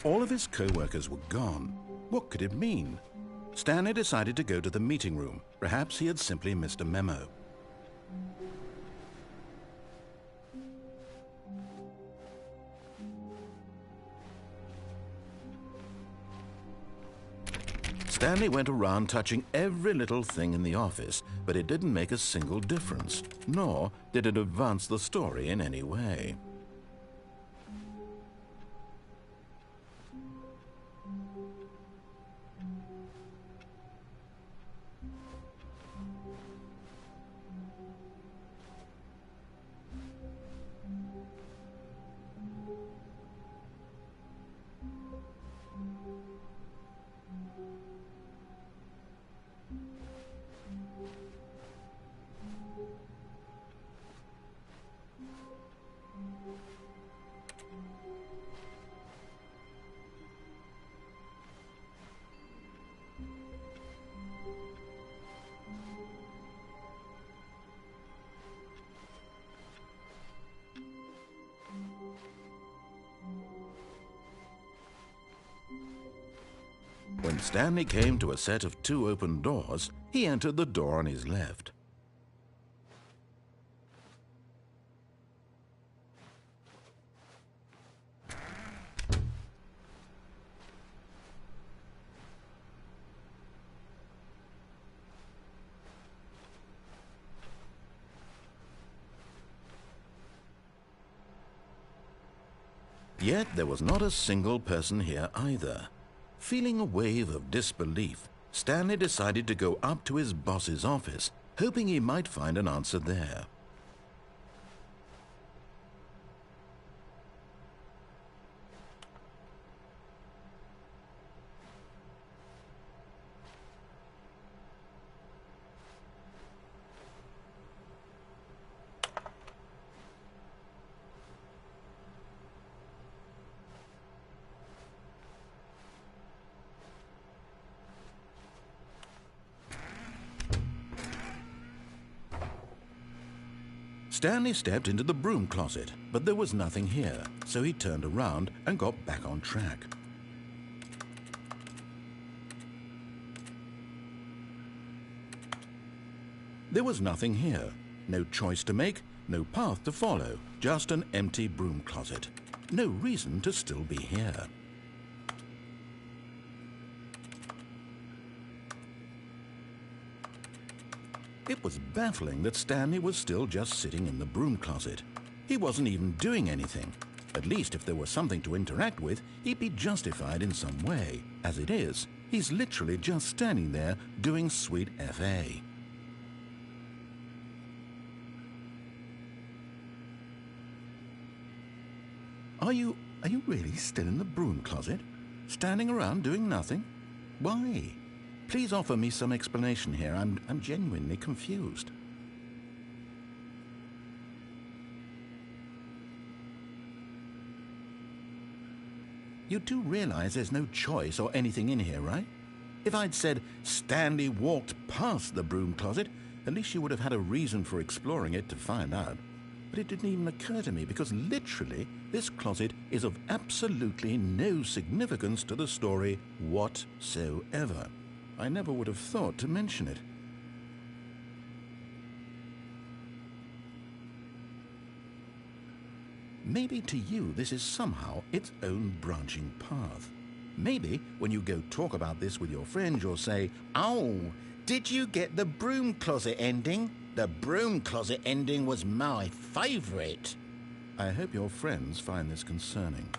All of his co-workers were gone. What could it mean? Stanley decided to go to the meeting room. Perhaps he had simply missed a memo. Stanley went around touching every little thing in the office, but it didn't make a single difference, nor did it advance the story in any way. When Stanley came to a set of 2 open doors, he entered the door on his left. Yet there was not a single person here either. Feeling a wave of disbelief, Stanley decided to go up to his boss's office, hoping he might find an answer there. Stanley stepped into the broom closet, but there was nothing here, so he turned around and got back on track. There was nothing here. No choice to make, no path to follow, just an empty broom closet. No reason to still be here. It was baffling that Stanley was still just sitting in the broom closet. He wasn't even doing anything. At least if there was something to interact with, he'd be justified in some way. As it is, he's literally just standing there doing sweet FA. Are you really still in the broom closet? Standing around doing nothing? Why? Please offer me some explanation here. I'm genuinely confused. You do realize there's no choice or anything in here, right? If I'd said Stanley walked past the broom closet, at least you would have had a reason for exploring it to find out. But it didn't even occur to me because literally this closet is of absolutely no significance to the story whatsoever. I never would have thought to mention it. Maybe to you this is somehow its own branching path. Maybe when you go talk about this with your friends, you'll say, "Oh, did you get the broom closet ending? The broom closet ending was my favorite." I hope your friends find this concerning.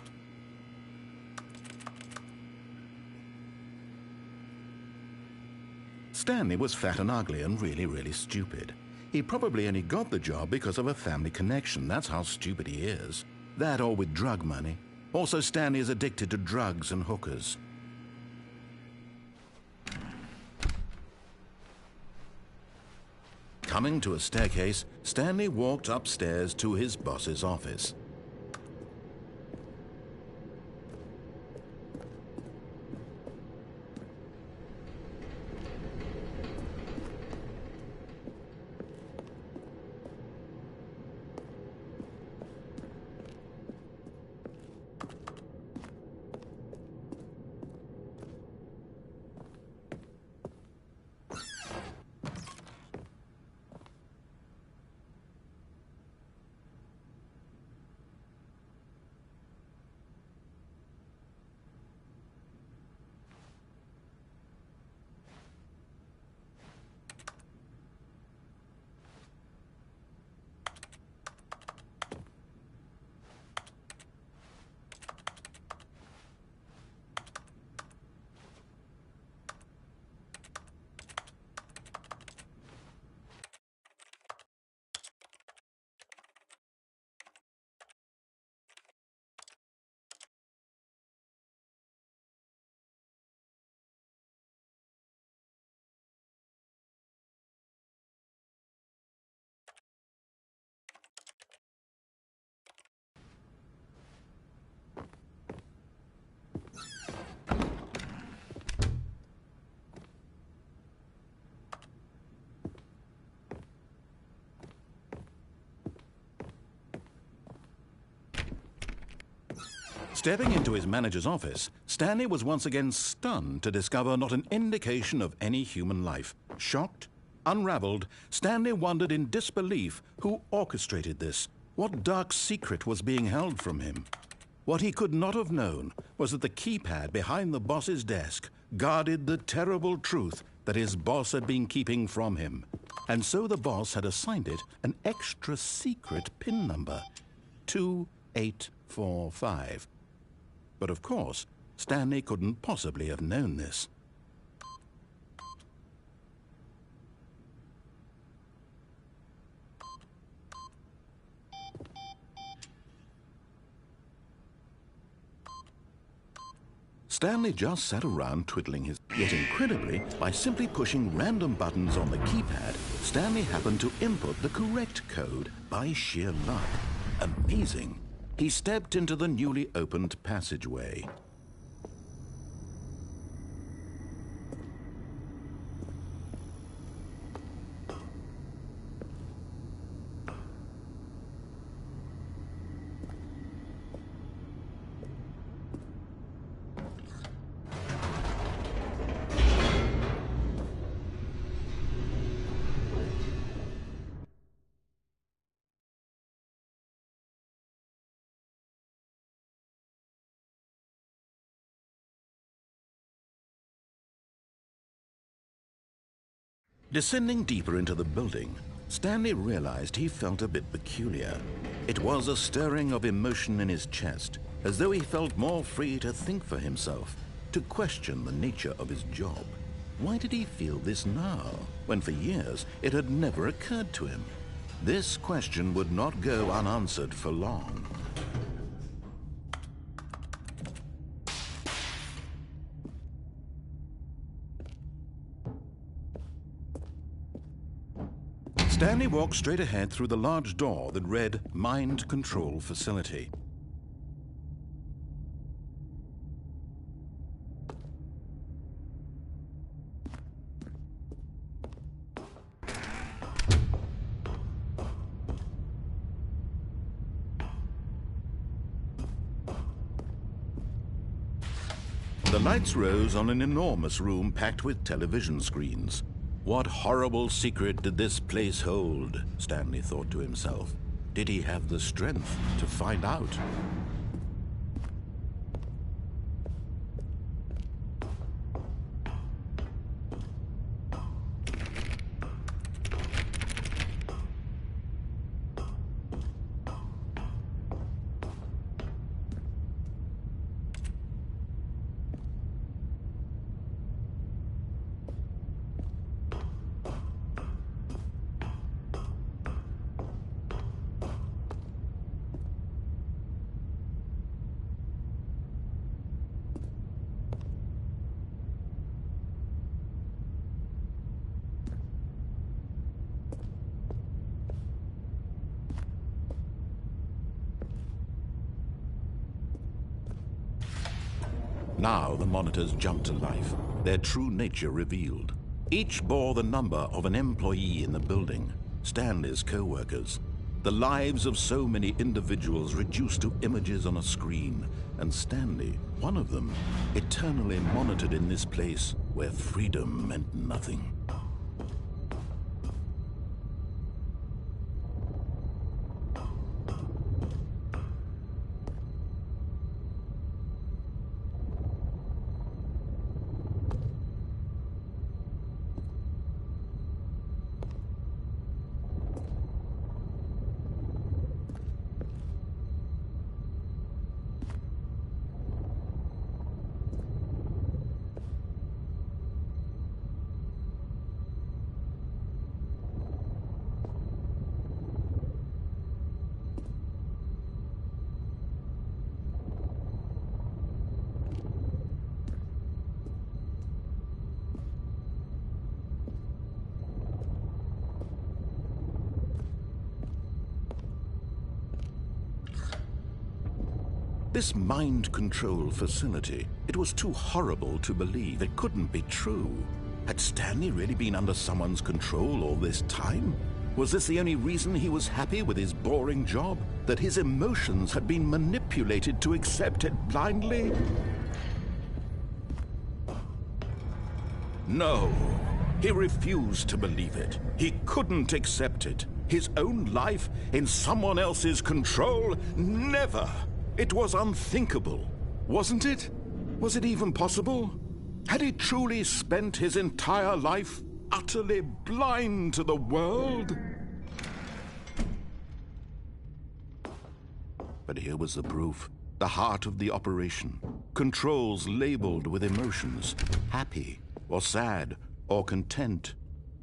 Stanley was fat and ugly and really stupid. He probably only got the job because of a family connection. That's how stupid he is. That or with drug money. Also, Stanley is addicted to drugs and hookers. Coming to a staircase, Stanley walked upstairs to his boss's office. Stepping into his manager's office, Stanley was once again stunned to discover not an indication of any human life. Shocked, unraveled, Stanley wondered in disbelief who orchestrated this. What dark secret was being held from him? What he could not have known was that the keypad behind the boss's desk guarded the terrible truth that his boss had been keeping from him. And so the boss had assigned it an extra secret PIN number, 2845. But of course, Stanley couldn't possibly have known this. Stanley just sat around twiddling his... Yet incredibly, by simply pushing random buttons on the keypad, Stanley happened to input the correct code by sheer luck. Amazing. He stepped into the newly opened passageway. Descending deeper into the building, Stanley realized he felt a bit peculiar. It was a stirring of emotion in his chest, as though he felt more free to think for himself, to question the nature of his job. Why did he feel this now, when for years it had never occurred to him? This question would not go unanswered for long. Stanley walked straight ahead through the large door that read Mind Control Facility. The lights rose on an enormous room packed with television screens. What horrible secret did this place hold? Stanley thought to himself. Did he have the strength to find out? Now the monitors jumped to life, their true nature revealed. Each bore the number of an employee in the building, Stanley's co-workers. The lives of so many individuals reduced to images on a screen, and Stanley, one of them, eternally monitored in this place where freedom meant nothing. This mind control facility, it was too horrible to believe. It couldn't be true. Had Stanley really been under someone's control all this time? Was this the only reason he was happy with his boring job? That his emotions had been manipulated to accept it blindly? No, he refused to believe it. He couldn't accept it. His own life in someone else's control? Never! It was unthinkable, wasn't it? Was it even possible? Had he truly spent his entire life utterly blind to the world? But here was the proof, the heart of the operation. Controls labeled with emotions, happy or sad or content.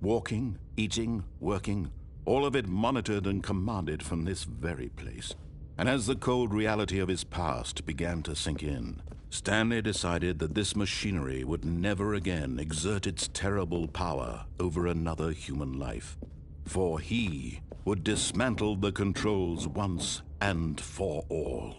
Walking, eating, working, all of it monitored and commanded from this very place. And as the cold reality of his past began to sink in, Stanley decided that this machinery would never again exert its terrible power over another human life. For he would dismantle the controls once and for all.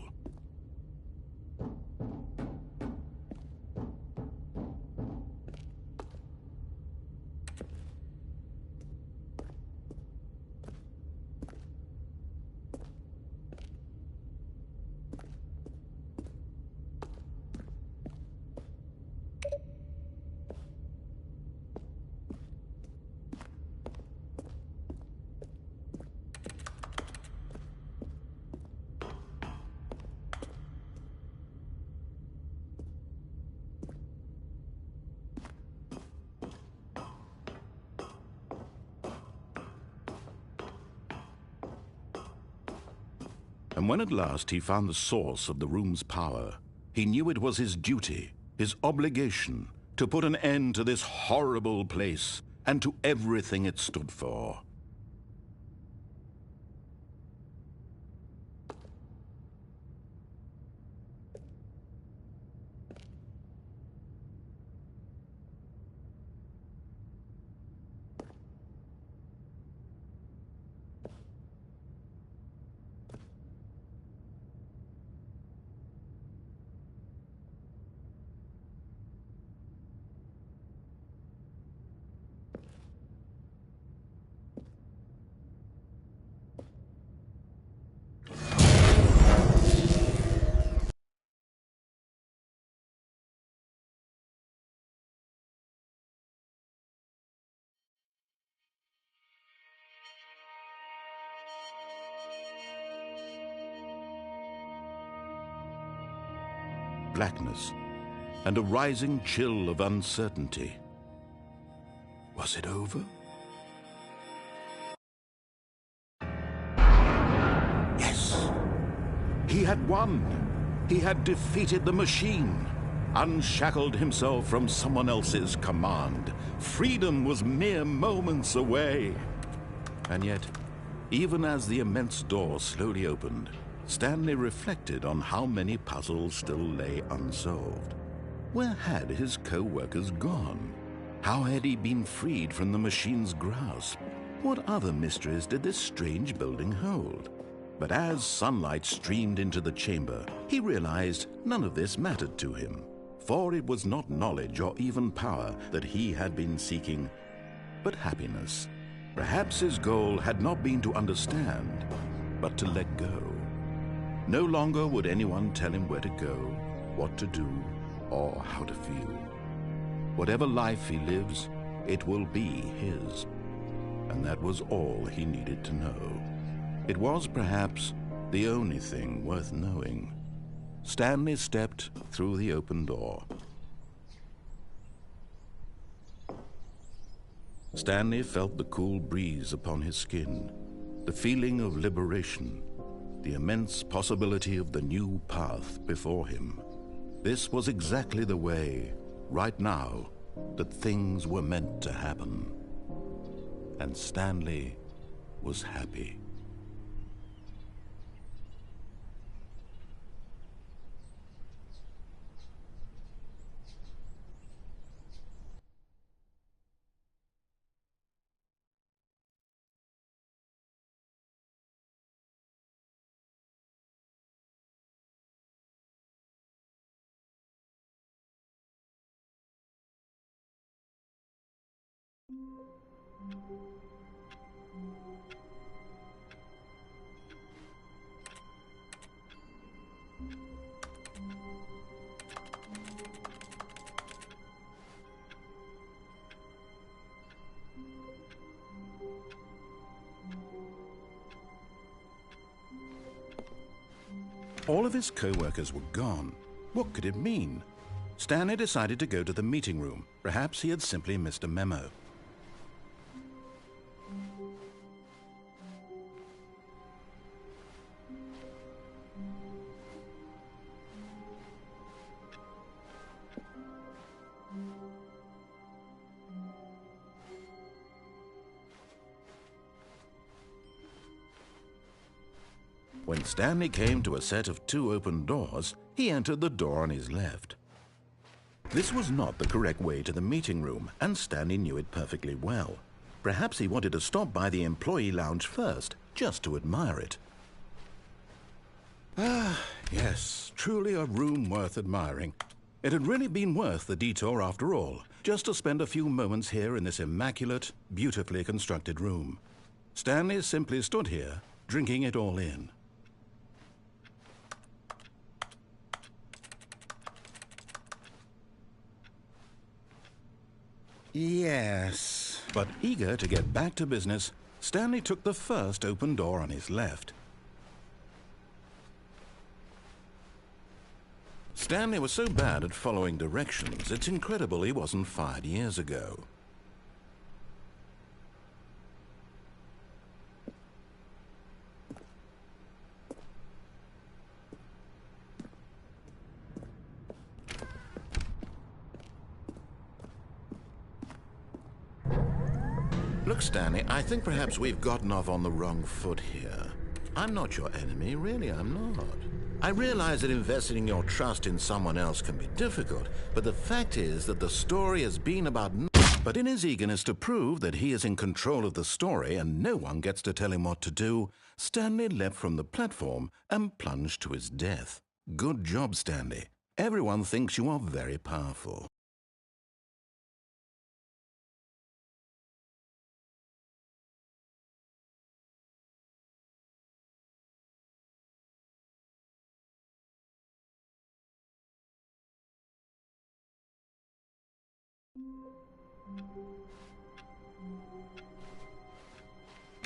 And when at last he found the source of the room's power, he knew it was his duty, his obligation, to put an end to this horrible place and to everything it stood for. blackness and a rising chill of uncertainty. Was it over? Yes! He had won! He had defeated the machine, unshackled himself from someone else's command. Freedom was mere moments away. And yet, even as the immense door slowly opened, Stanley reflected on how many puzzles still lay unsolved. Where had his co-workers gone? How had he been freed from the machine's grasp? What other mysteries did this strange building hold? But as sunlight streamed into the chamber, he realized none of this mattered to him, for it was not knowledge or even power that he had been seeking, but happiness. Perhaps his goal had not been to understand, but to let go. No longer would anyone tell him where to go, what to do, or how to feel. Whatever life he lives, it will be his. And that was all he needed to know. It was perhaps the only thing worth knowing. Stanley stepped through the open door. Stanley felt the cool breeze upon his skin, the feeling of liberation, the immense possibility of the new path before him. This was exactly the way, right now, that things were meant to happen. And Stanley was happy. All of his co-workers were gone. What could it mean? Stanley decided to go to the meeting room. Perhaps he had simply missed a memo. When Stanley came to a set of 2 open doors, he entered the door on his left. This was not the correct way to the meeting room, and Stanley knew it perfectly well. Perhaps he wanted to stop by the employee lounge first, just to admire it. Ah, yes, truly a room worth admiring. It had really been worth the detour after all, just to spend a few moments here in this immaculate, beautifully constructed room. Stanley simply stood here, drinking it all in. Yes. But eager to get back to business, Stanley took the first open door on his left. Stanley was so bad at following directions, it's incredible he wasn't fired years ago. Look, Stanley, I think perhaps we've gotten off on the wrong foot here. I'm not your enemy, really, I'm not. I realize that investing your trust in someone else can be difficult, but the fact is that the story has been about But in his eagerness to prove that he is in control of the story and no one gets to tell him what to do, Stanley leapt from the platform and plunged to his death. Good job, Stanley. Everyone thinks you are very powerful.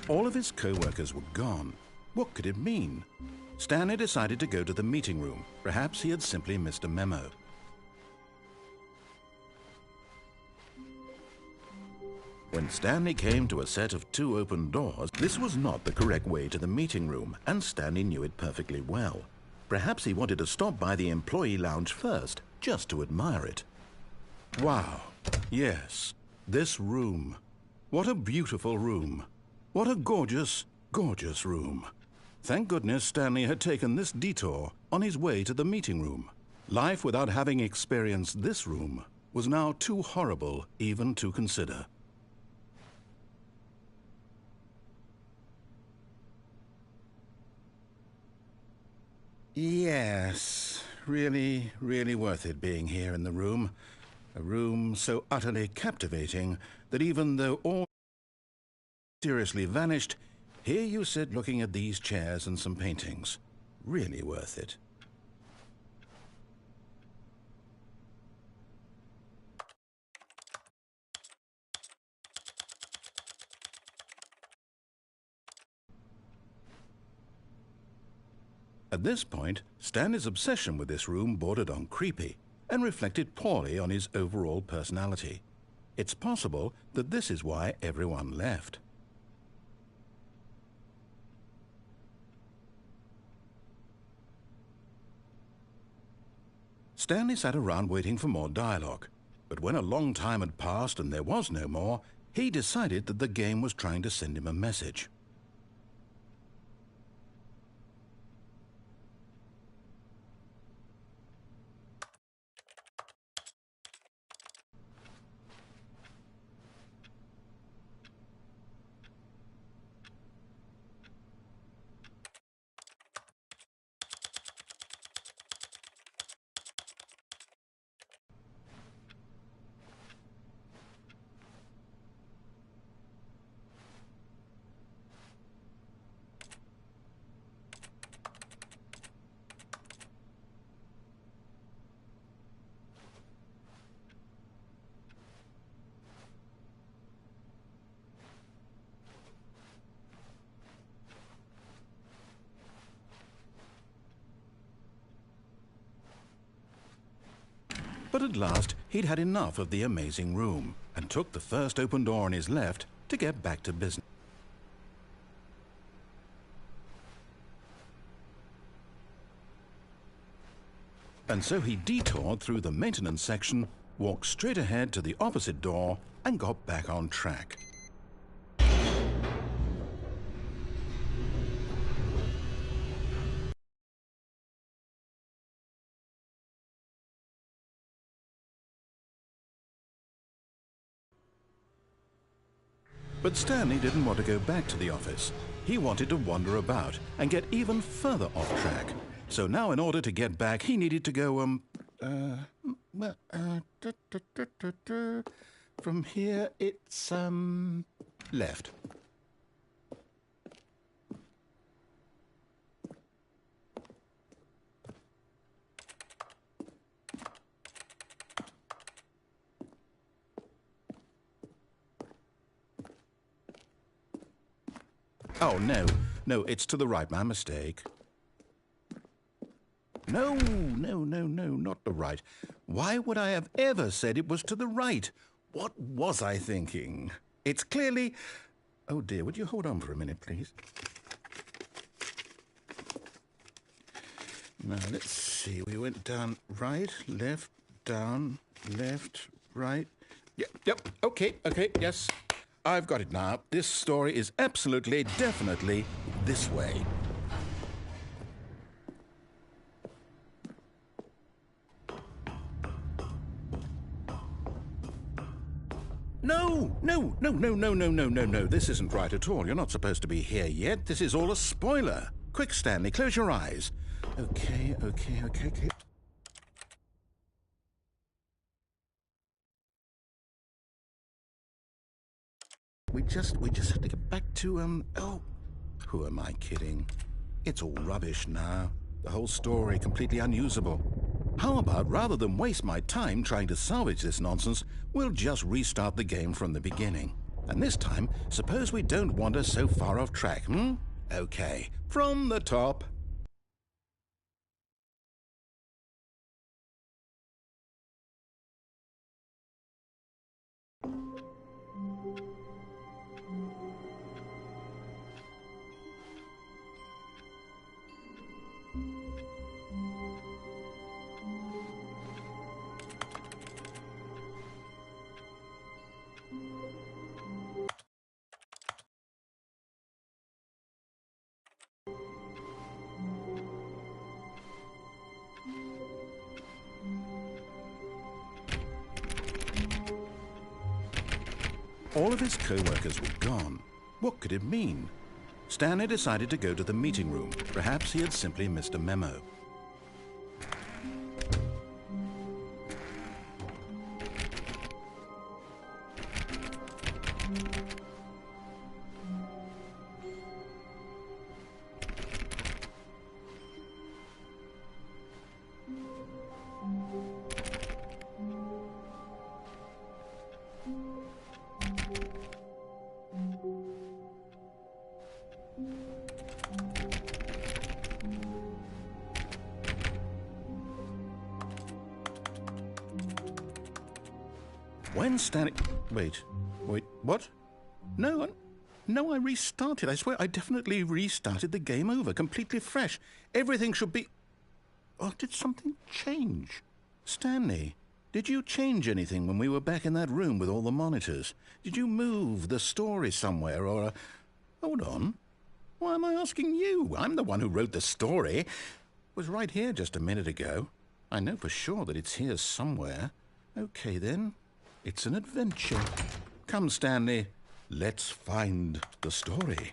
All of his co-workers were gone. What could it mean? Stanley decided to go to the meeting room. Perhaps he had simply missed a memo. When Stanley came to a set of 2 open doors, this was not the correct way to the meeting room, and Stanley knew it perfectly well. Perhaps he wanted to stop by the employee lounge first, just to admire it. Wow, yes, this room. What a beautiful room. What a gorgeous, gorgeous room. Thank goodness Stanley had taken this detour on his way to the meeting room. Life without having experienced this room was now too horrible even to consider. Yes, really, really worth it being here in the room. A room so utterly captivating that even though all seriously vanished, here you sit looking at these chairs and some paintings. Really worth it. At this point, Stanley's obsession with this room bordered on creepy and reflected poorly on his overall personality. It's possible that this is why everyone left. Stanley sat around waiting for more dialogue, but when a long time had passed and there was no more, he decided that the game was trying to send him a message. But at last, he'd had enough of the amazing room and took the first open door on his left to get back to business. And so he detoured through the maintenance section, walked straight ahead to the opposite door, and got back on track. But Stanley didn't want to go back to the office. He wanted to wander about and get even further off track. So now in order to get back, he needed to go, from here it's, left. Oh, no, it's to the right, my mistake. No, not the right. Why would I have ever said it was to the right? What was I thinking? It's clearly... Oh dear, would you hold on for a minute, please? Now, let's see. We went down right, left, down, left, right. Yep, okay, yes. I've got it now. This story is absolutely, definitely this way. No. This isn't right at all. You're not supposed to be here yet. This is all a spoiler. Quick, Stanley, close your eyes. Okay. We just have to get back to, oh, who am I kidding? It's all rubbish now. The whole story completely unusable. How about, rather than waste my time trying to salvage this nonsense, we'll just restart the game from the beginning. And this time, suppose we don't wander so far off track, Okay, from the top. All of his co-workers were gone. What could it mean? Stanley decided to go to the meeting room. Perhaps he had simply missed a memo. When Stanley... Wait, what? No, I restarted. I swear I definitely restarted the game over, completely fresh. Everything should be... Oh, did something change? Stanley, did you change anything when we were back in that room with all the monitors? Did you move the story somewhere or... Hold on. Why am I asking you? I'm the one who wrote the story. It was right here just a minute ago. I know for sure that it's here somewhere. Okay, then. It's an adventure. Come, Stanley. Let's find the story.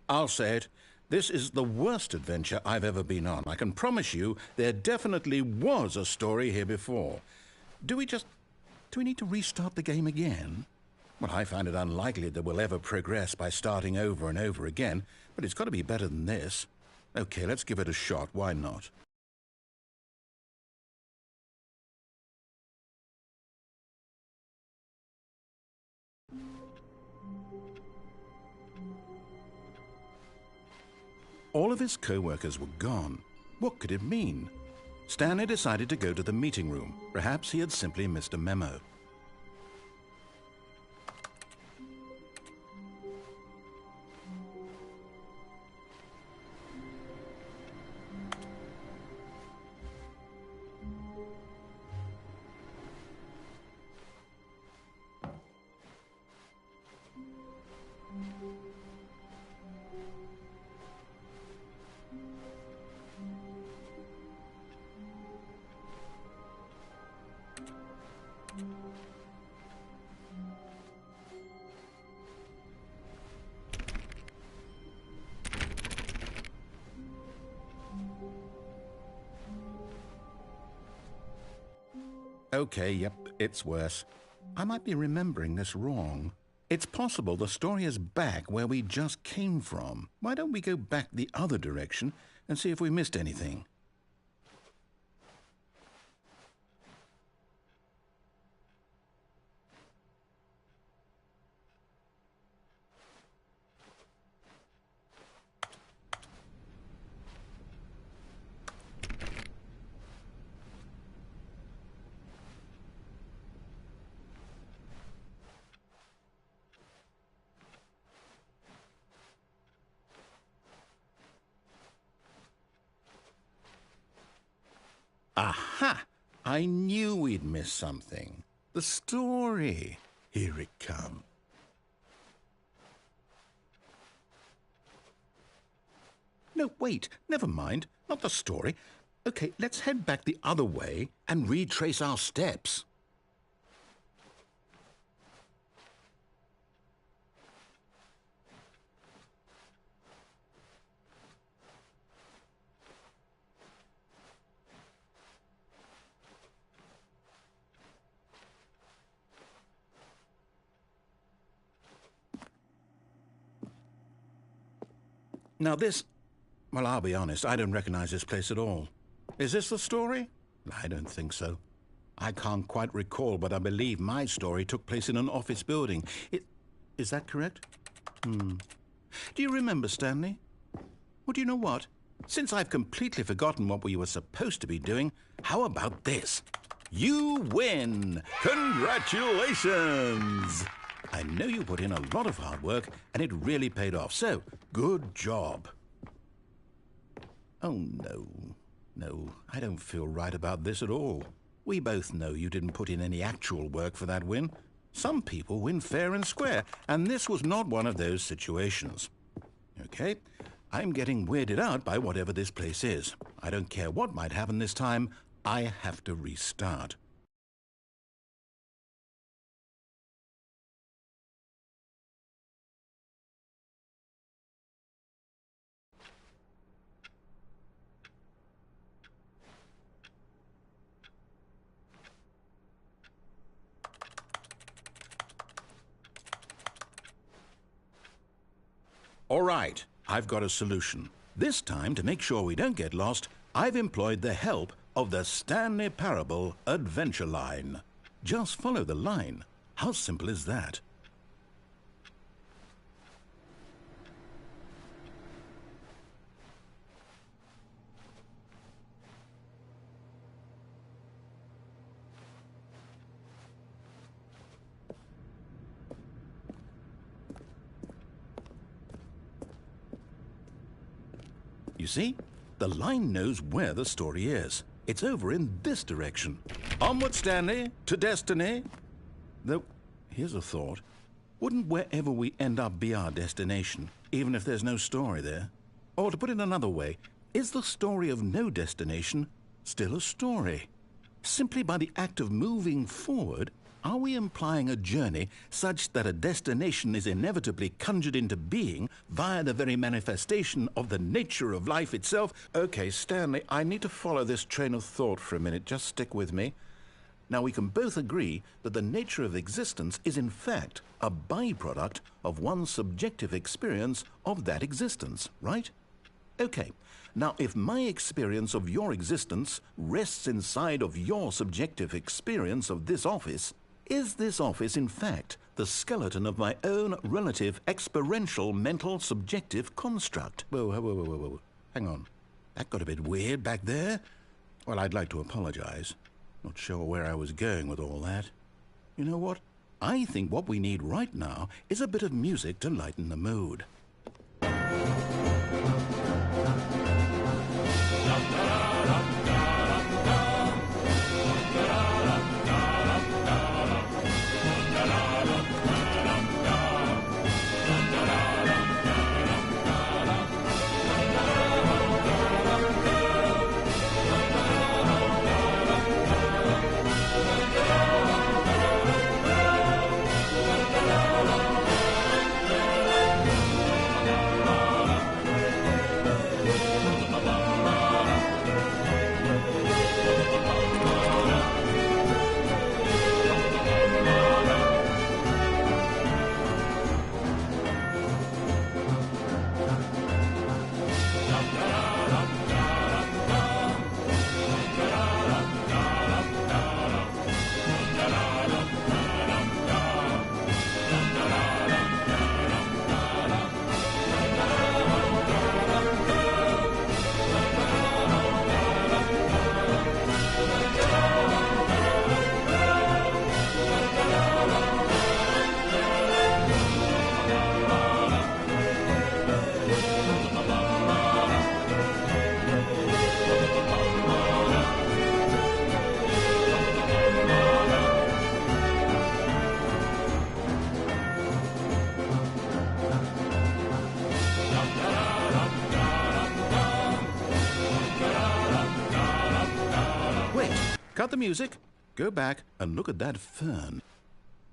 I'll say it. This is the worst adventure I've ever been on. I can promise you there definitely was a story here before. Do we need to restart the game again? Well, I find it unlikely that we'll ever progress by starting over and over again, but it's got to be better than this. Okay, let's give it a shot. Why not? All of his co-workers were gone. What could it mean? Stanley decided to go to the meeting room. Perhaps he had simply missed a memo. Okay, yep, it's worse. I might be remembering this wrong. It's possible the story is back where we just came from. Why don't we go back the other direction and see if we missed anything? Aha! I knew we'd miss something. The story. Here it comes. No, wait. Never mind. Not the story. Okay, let's head back the other way and retrace our steps. Now this... Well, I'll be honest, I don't recognize this place at all. Is this the story? I don't think so. I can't quite recall, but I believe my story took place in an office building. Is that correct? Do you remember, Stanley? Well, do you know what? Since I've completely forgotten what we were supposed to be doing, how about this? You win! Congratulations! I know you put in a lot of hard work, and it really paid off. So, good job. Oh, no. No, I don't feel right about this at all. We both know you didn't put in any actual work for that win. Some people win fair and square, and this was not one of those situations. Okay, I'm getting weirded out by whatever this place is. I don't care what might happen this time. I have to restart. All right, I've got a solution. This time, to make sure we don't get lost, I've employed the help of the Stanley Parable Adventure Line. Just follow the line. How simple is that? You see, the line knows where the story is. It's over in this direction. Onward, Stanley, to destiny. Though, here's a thought. Wouldn't wherever we end up be our destination, even if there's no story there? Or to put it another way, is the story of no destination still a story? Simply by the act of moving forward, are we implying a journey such that a destination is inevitably conjured into being via the very manifestation of the nature of life itself? Okay, Stanley, I need to follow this train of thought for a minute. Just stick with me. Now, we can both agree that the nature of existence is in fact a byproduct of one's subjective experience of that existence, right? Okay. Now, if my experience of your existence rests inside of your subjective experience of this office, is this office, in fact, the skeleton of my own relative experiential mental subjective construct? Whoa. Hang on. That got a bit weird back there. Well, I'd like to apologize. Not sure where I was going with all that. You know what? I think what we need right now is a bit of music to lighten the mood. Cut the music, go back and look at that fern.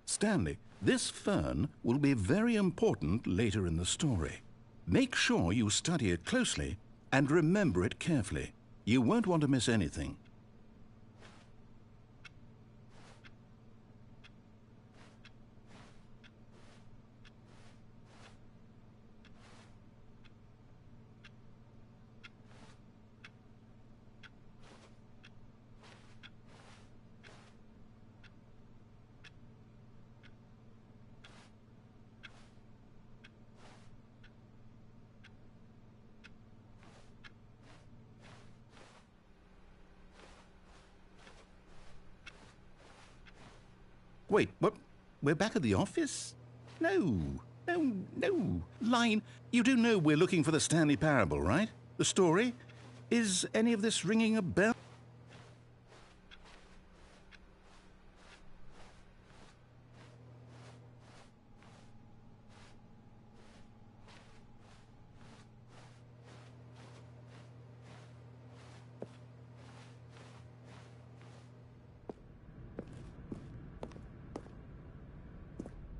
Stanley, this fern will be very important later in the story. Make sure you study it closely and remember it carefully. You won't want to miss anything. Wait, what? We're back at the office? No, no. Line, you do know we're looking for the Stanley Parable, right? The story? Is any of this ringing a bell?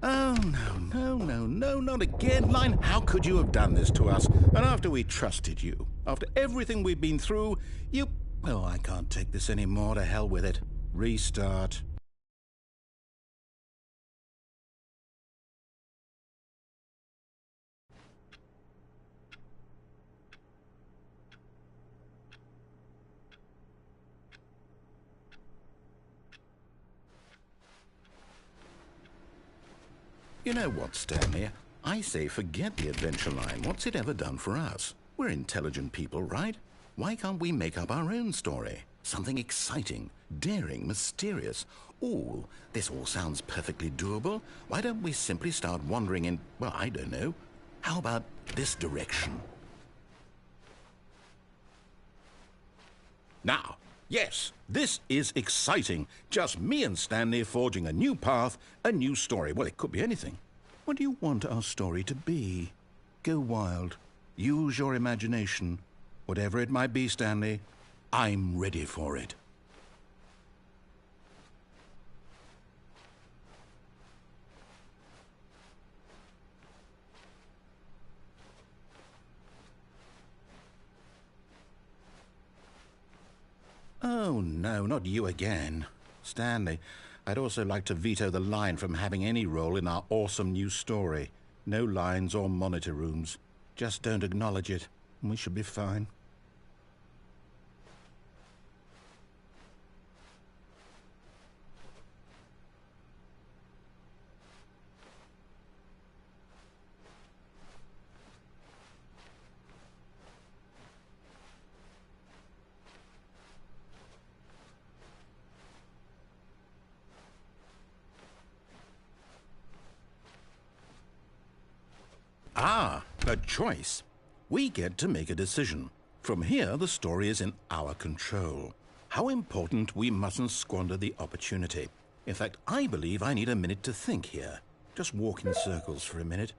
Oh, no, not again. Line, how could you have done this to us? And after we trusted you, after everything we've been through, you... Oh, I can't take this anymore. To hell with it. Restart. You know what, Stanley? I say forget the adventure line. What's it ever done for us? We're intelligent people, right? Why can't we make up our own story? Something exciting, daring, mysterious. Ooh, this all sounds perfectly doable. Why don't we simply start wandering in, well, I don't know. How about this direction? Now, yes, this is exciting. Just me and Stanley forging a new path, a new story. Well, it could be anything. What do you want our story to be? Go wild. Use your imagination. Whatever it might be, Stanley, I'm ready for it. Oh, no, not you again. Stanley, I'd also like to veto the line from having any role in our awesome new story. No lines or monitor rooms. Just don't acknowledge it, and we should be fine. Ah, a choice. We get to make a decision. From here, the story is in our control. How important we mustn't squander the opportunity. In fact, I believe I need a minute to think here. Just walk in circles for a minute.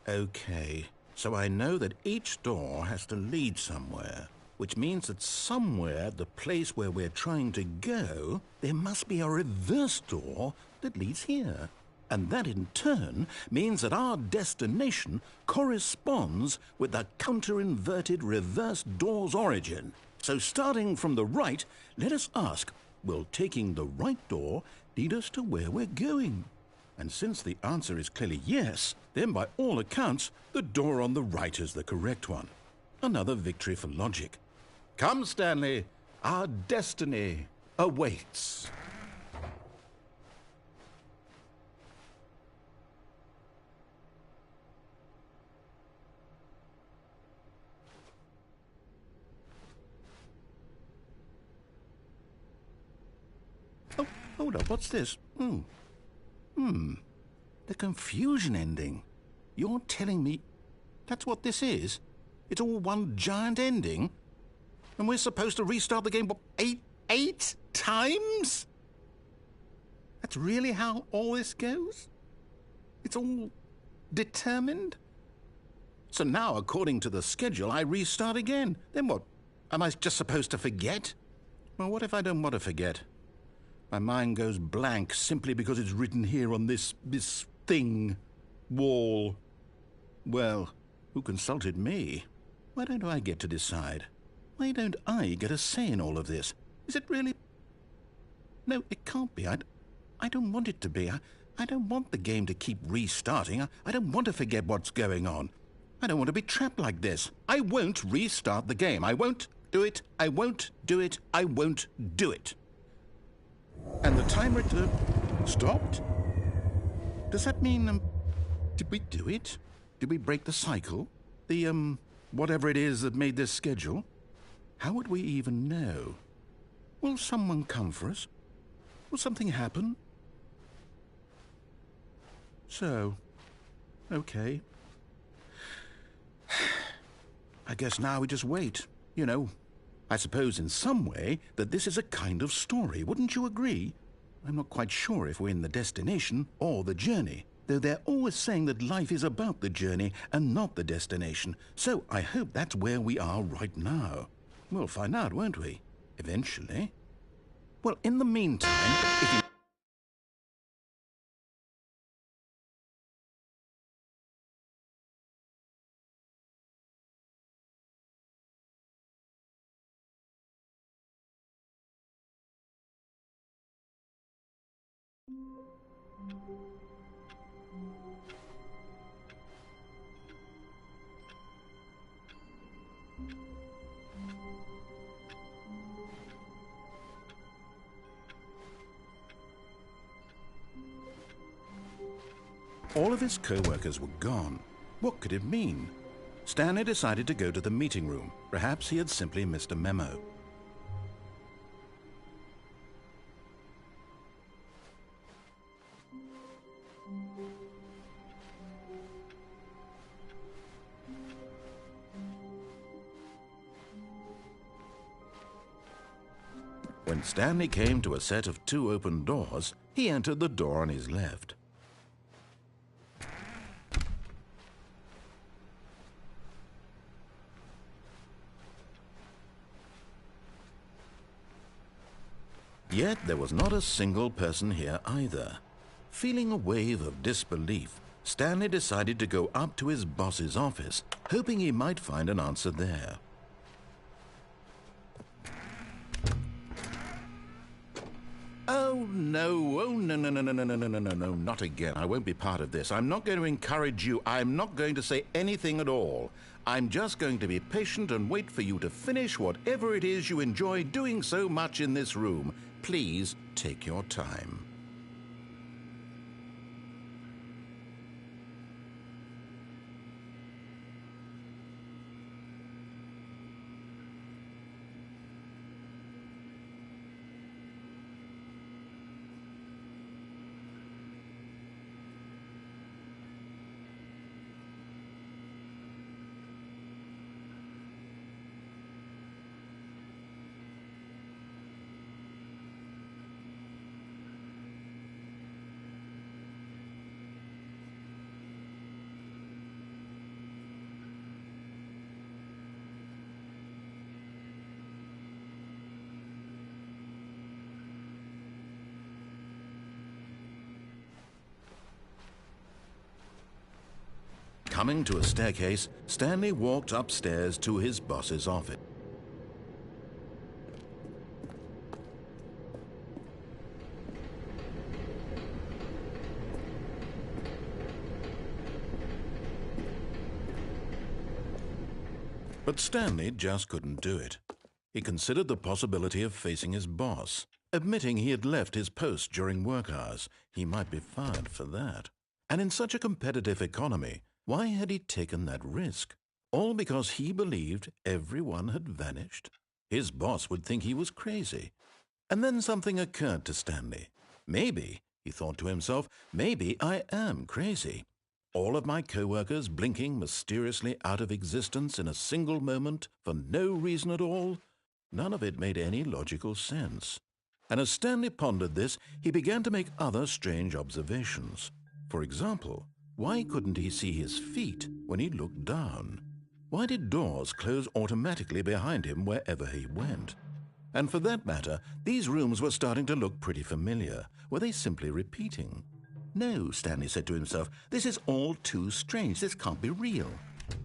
Okay, so I know that each door has to lead somewhere, which means that somewhere, the place where we're trying to go, there must be a reverse door that leads here. And that in turn means that our destination corresponds with the counter-inverted reverse door's origin. So starting from the right, let us ask, will taking the right door lead us to where we're going? And since the answer is clearly yes, then by all accounts, the door on the right is the correct one. Another victory for logic. Come, Stanley, our destiny awaits. Oh, hold up, what's this? The confusion ending. You're telling me that's what this is? It's all one giant ending? And we're supposed to restart the game, what, eight times? That's really how all this goes? It's all determined? So now, according to the schedule, I restart again. Then what? Am I just supposed to forget? Well, what if I don't want to forget? My mind goes blank simply because it's written here on this thing, wall. Well, who consulted me? Why don't I get to decide? Why don't I get a say in all of this? Is it really? No, it can't be. I don't want it to be. I don't want the game to keep restarting. I don't want to forget what's going on. I don't want to be trapped like this. I won't restart the game. I won't do it. I won't do it. I won't do it. And the timer stopped? Does that mean, did we do it? Did we break the cycle? The, whatever it is that made this schedule? How would we even know? Will someone come for us? Will something happen? So, Okay. I guess now we just wait. You know, I suppose in some way that this is a kind of story, wouldn't you agree? I'm not quite sure if we're in the destination or the journey, though they're always saying that life is about the journey and not the destination, so I hope that's where we are right now. We'll find out, won't we? Eventually. Well, in the meantime, if you... All of his co-workers were gone. What could it mean? Stanley decided to go to the meeting room. Perhaps he had simply missed a memo. When Stanley came to a set of 2 open doors, he entered the door on his left. Yet there was not a single person here either. Feeling a wave of disbelief, Stanley decided to go up to his boss's office, hoping he might find an answer there. Oh no, no, not again. I won't be part of this. I'm not going to encourage you. I'm not going to say anything at all. I'm just going to be patient and wait for you to finish whatever it is you enjoy doing so much in this room. Please take your time. Coming to a staircase, Stanley walked upstairs to his boss's office. But Stanley just couldn't do it. He considered the possibility of facing his boss. Admitting he had left his post during work hours, he might be fired for that. And in such a competitive economy, why had he taken that risk? All because he believed everyone had vanished? His boss would think he was crazy. And then something occurred to Stanley. Maybe, he thought to himself, maybe I am crazy. All of my co-workers blinking mysteriously out of existence in a single moment for no reason at all? None of it made any logical sense. And as Stanley pondered this, he began to make other strange observations. For example, why couldn't he see his feet when he looked down? Why did doors close automatically behind him wherever he went? And for that matter, these rooms were starting to look pretty familiar. Were they simply repeating? No, Stanley said to himself, this is all too strange. This can't be real.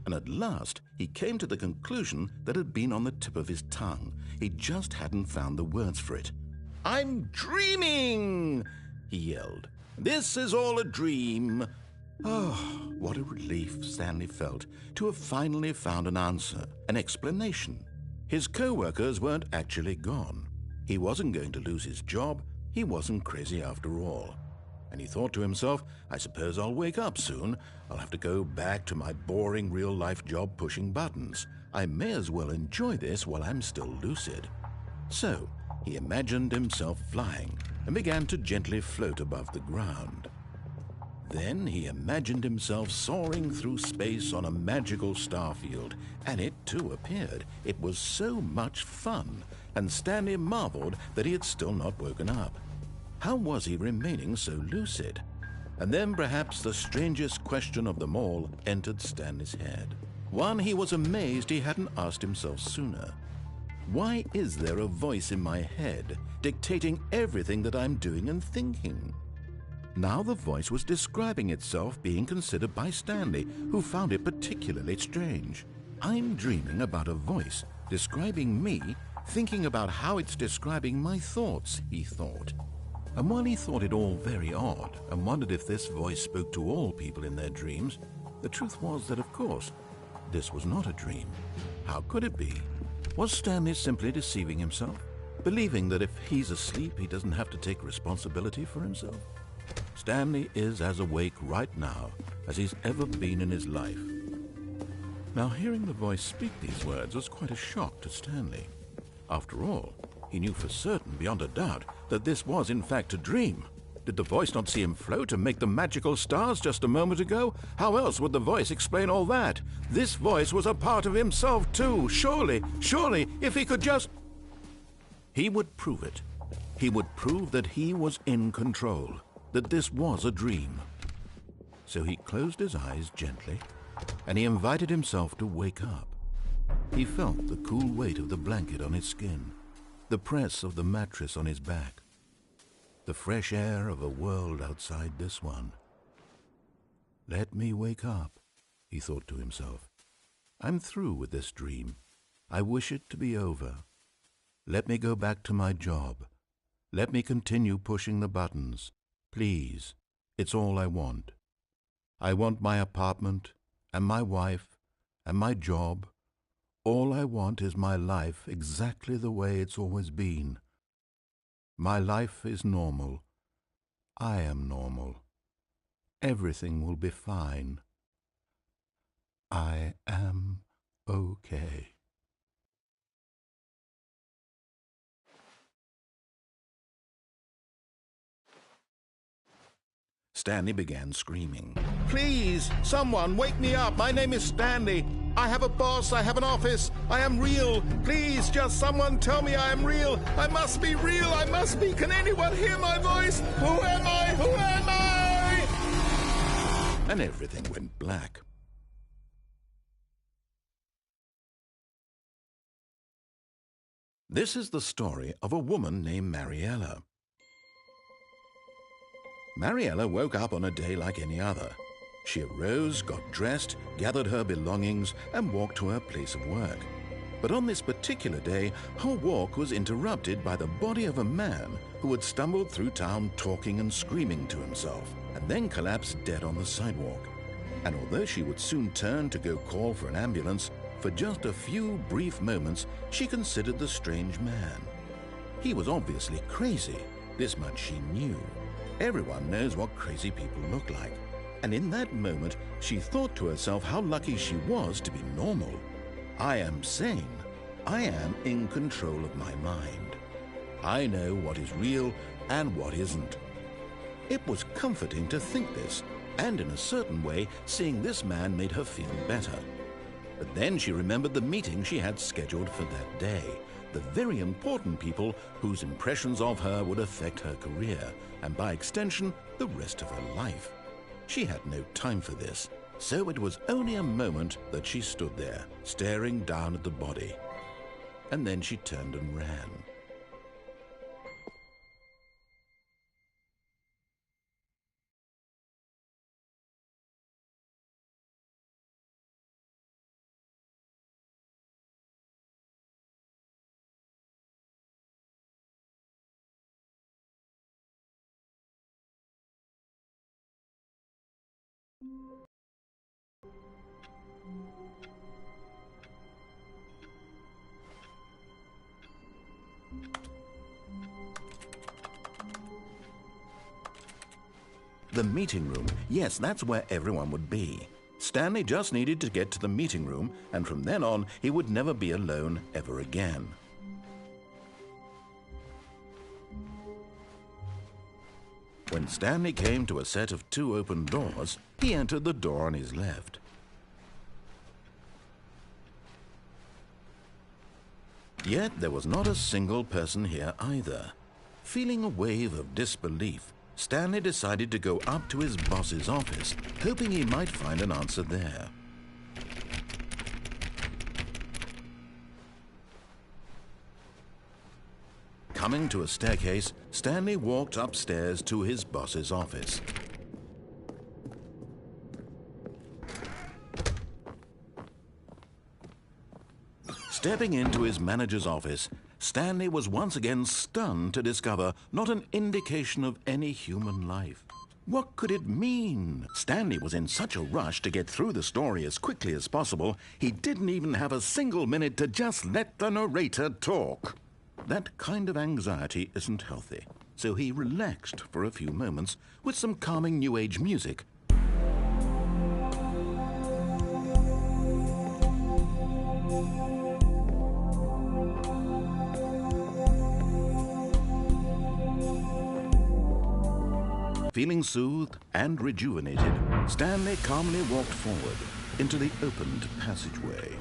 And at last, he came to the conclusion that had been on the tip of his tongue. He just hadn't found the words for it. "I'm dreaming!" he yelled. "This is all a dream." Oh, what a relief Stanley felt to have finally found an answer, an explanation. His co-workers weren't actually gone. He wasn't going to lose his job. He wasn't crazy after all. And he thought to himself, I suppose I'll wake up soon. I'll have to go back to my boring real-life job pushing buttons. I may as well enjoy this while I'm still lucid. So he imagined himself flying and began to gently float above the ground. Then he imagined himself soaring through space on a magical starfield, and it too appeared. It was so much fun, and Stanley marveled that he had still not woken up. How was he remaining so lucid? And then perhaps the strangest question of them all entered Stanley's head. One he was amazed he hadn't asked himself sooner. Why is there a voice in my head dictating everything that I'm doing and thinking? Now the voice was describing itself being considered by Stanley, who found it particularly strange. I'm dreaming about a voice describing me, thinking about how it's describing my thoughts, he thought. And while he thought it all very odd and wondered if this voice spoke to all people in their dreams, the truth was that, of course, this was not a dream. How could it be? Was Stanley simply deceiving himself, believing that if he's asleep, he doesn't have to take responsibility for himself? Stanley is as awake right now as he's ever been in his life. Now, hearing the voice speak these words was quite a shock to Stanley. After all, he knew for certain, beyond a doubt, that this was in fact a dream. Did the voice not see him float and make the magical stars just a moment ago? How else would the voice explain all that? This voice was a part of himself too. Surely, if he could just... He would prove it. He would prove that he was in control, that this was a dream. So he closed his eyes gently, and he invited himself to wake up. He felt the cool weight of the blanket on his skin, the press of the mattress on his back, the fresh air of a world outside this one. Let me wake up, he thought to himself. I'm through with this dream. I wish it to be over. Let me go back to my job. Let me continue pushing the buttons. Please, it's all I want. I want my apartment and my wife and my job. All I want is my life exactly the way it's always been. My life is normal. I am normal. Everything will be fine. I am okay. Stanley began screaming. Please, someone, wake me up. My name is Stanley. I have a boss. I have an office. I am real. Please, just someone tell me I am real. I must be real. I must be. Can anyone hear my voice? Who am I? Who am I? And everything went black. This is the story of a woman named Mariella. Mariella woke up on a day like any other. She arose, got dressed, gathered her belongings, and walked to her place of work. But on this particular day, her walk was interrupted by the body of a man who had stumbled through town talking and screaming to himself, and then collapsed dead on the sidewalk. And although she would soon turn to go call for an ambulance, for just a few brief moments she considered the strange man. He was obviously crazy. This much she knew. Everyone knows what crazy people look like. And in that moment, she thought to herself how lucky she was to be normal. I am sane. I am in control of my mind. I know what is real and what isn't. It was comforting to think this, and in a certain way, seeing this man made her feel better. But then she remembered the meeting she had scheduled for that day, the very important people whose impressions of her would affect her career, and by extension, the rest of her life. She had no time for this, so it was only a moment that she stood there, staring down at the body. And then she turned and ran. The meeting room. Yes, that's where everyone would be. Stanley just needed to get to the meeting room, and from then on, he would never be alone ever again. When Stanley came to a set of 2 open doors, he entered the door on his left. Yet there was not a single person here either. Feeling a wave of disbelief, Stanley decided to go up to his boss's office, hoping he might find an answer there. Coming to a staircase, Stanley walked upstairs to his boss's office. Stepping into his manager's office, Stanley was once again stunned to discover not an indication of any human life. What could it mean? Stanley was in such a rush to get through the story as quickly as possible, he didn't even have a single minute to just let the narrator talk. That kind of anxiety isn't healthy, so he relaxed for a few moments with some calming New Age music. Feeling soothed and rejuvenated, Stanley calmly walked forward into the opened passageway.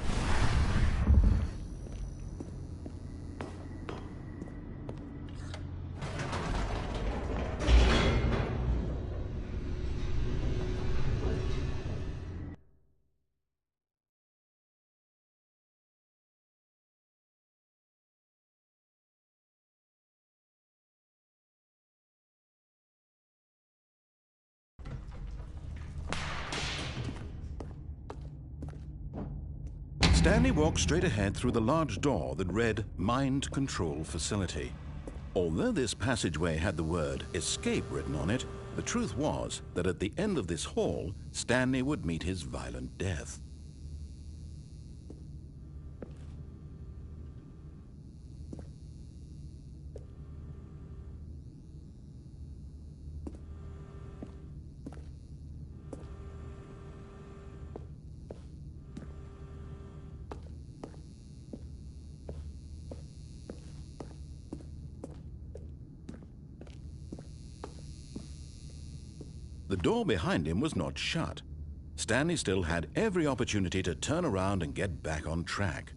Stanley walked straight ahead through the large door that read Mind Control Facility. Although this passageway had the word escape written on it, the truth was that at the end of this hall, Stanley would meet his violent death. The door behind him was not shut. Stanley still had every opportunity to turn around and get back on track.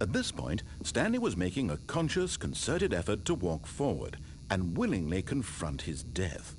At this point, Stanley was making a conscious, concerted effort to walk forward and willingly confront his death.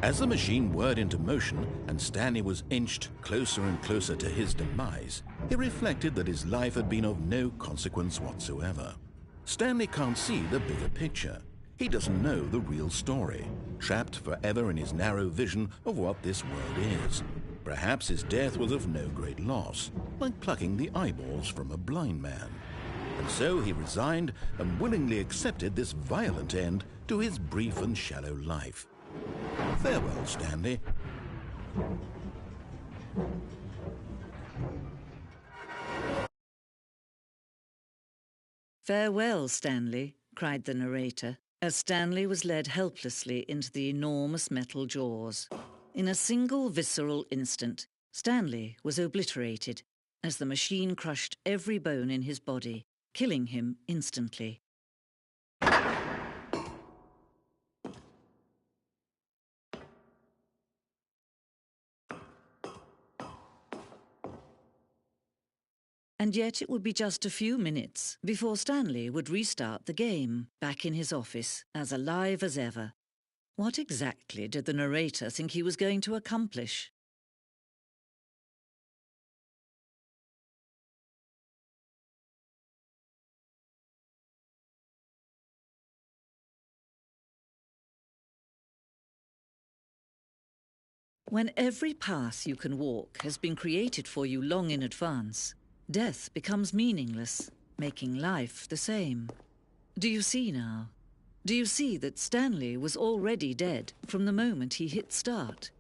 As the machine whirred into motion and Stanley was inched closer and closer to his demise, he reflected that his life had been of no consequence whatsoever. Stanley can't see the bigger picture. He doesn't know the real story, trapped forever in his narrow vision of what this world is. Perhaps his death was of no great loss, like plucking the eyeballs from a blind man. And so he resigned and willingly accepted this violent end to his brief and shallow life. Farewell, Stanley. "Farewell, Stanley," cried the narrator, as Stanley was led helplessly into the enormous metal jaws. In a single visceral instant, Stanley was obliterated as the machine crushed every bone in his body, killing him instantly. And yet it would be just a few minutes before Stanley would restart the game, back in his office, as alive as ever. What exactly did the narrator think he was going to accomplish? When every path you can walk has been created for you long in advance, death becomes meaningless, making life the same. Do you see now? Do you see that Stanley was already dead from the moment he hit start?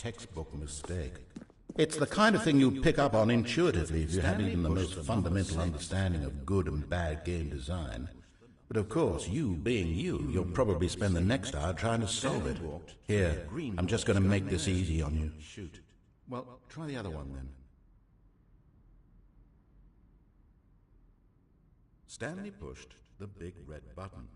textbook mistake. It's the kind of thing you pick up on intuitively if you have even the most fundamental understanding of good and bad game design. But of course, you being you, you'll probably spend the next hour trying to solve it. Here, I'm just going to make this easy on you. Shoot. Well, try the other one then. Stanley pushed the big red button.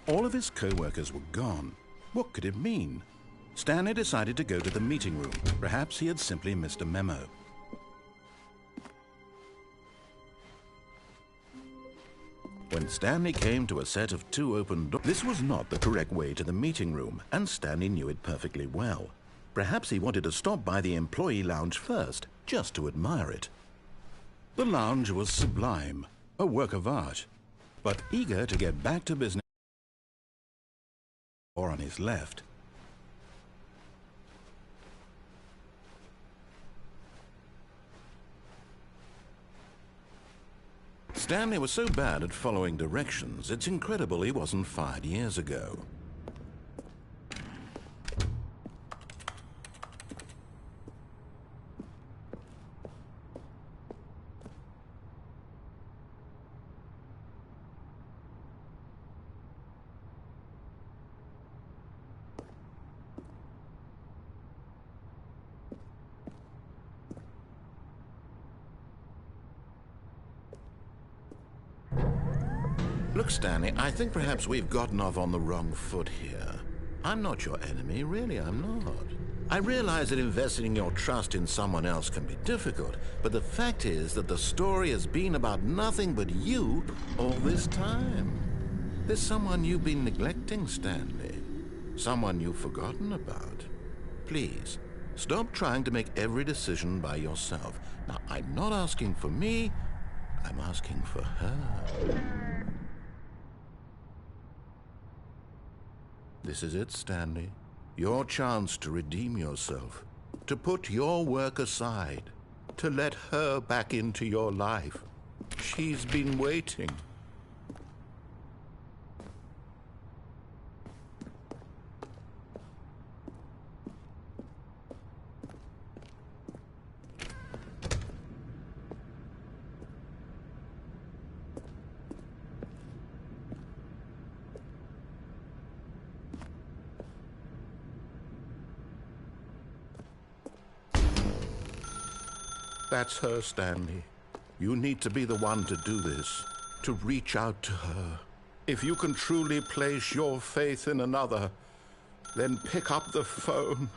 All of his co-workers were gone. What could it mean? Stanley decided to go to the meeting room. Perhaps he had simply missed a memo. When Stanley came to a set of 2 open doors, this was not the correct way to the meeting room, and Stanley knew it perfectly well. Perhaps he wanted to stop by the employee lounge first, just to admire it. The lounge was sublime, a work of art, but eager to get back to business. Or on his left. Stanley was so bad at following directions, it's incredible he wasn't fired years ago. Look, Stanley, I think perhaps we've gotten off on the wrong foot here. I'm not your enemy, really, I'm not. I realize that investing your trust in someone else can be difficult, but the fact is that the story has been about nothing but you all this time. There's someone you've been neglecting, Stanley. Someone you've forgotten about. Please, stop trying to make every decision by yourself. Now, I'm not asking for me, I'm asking for her. This is it, Stanley. Your chance to redeem yourself, to put your work aside, to let her back into your life. She's been waiting. That's her, Stanley. You need to be the one to do this, to reach out to her. If you can truly place your faith in another, then pick up the phone.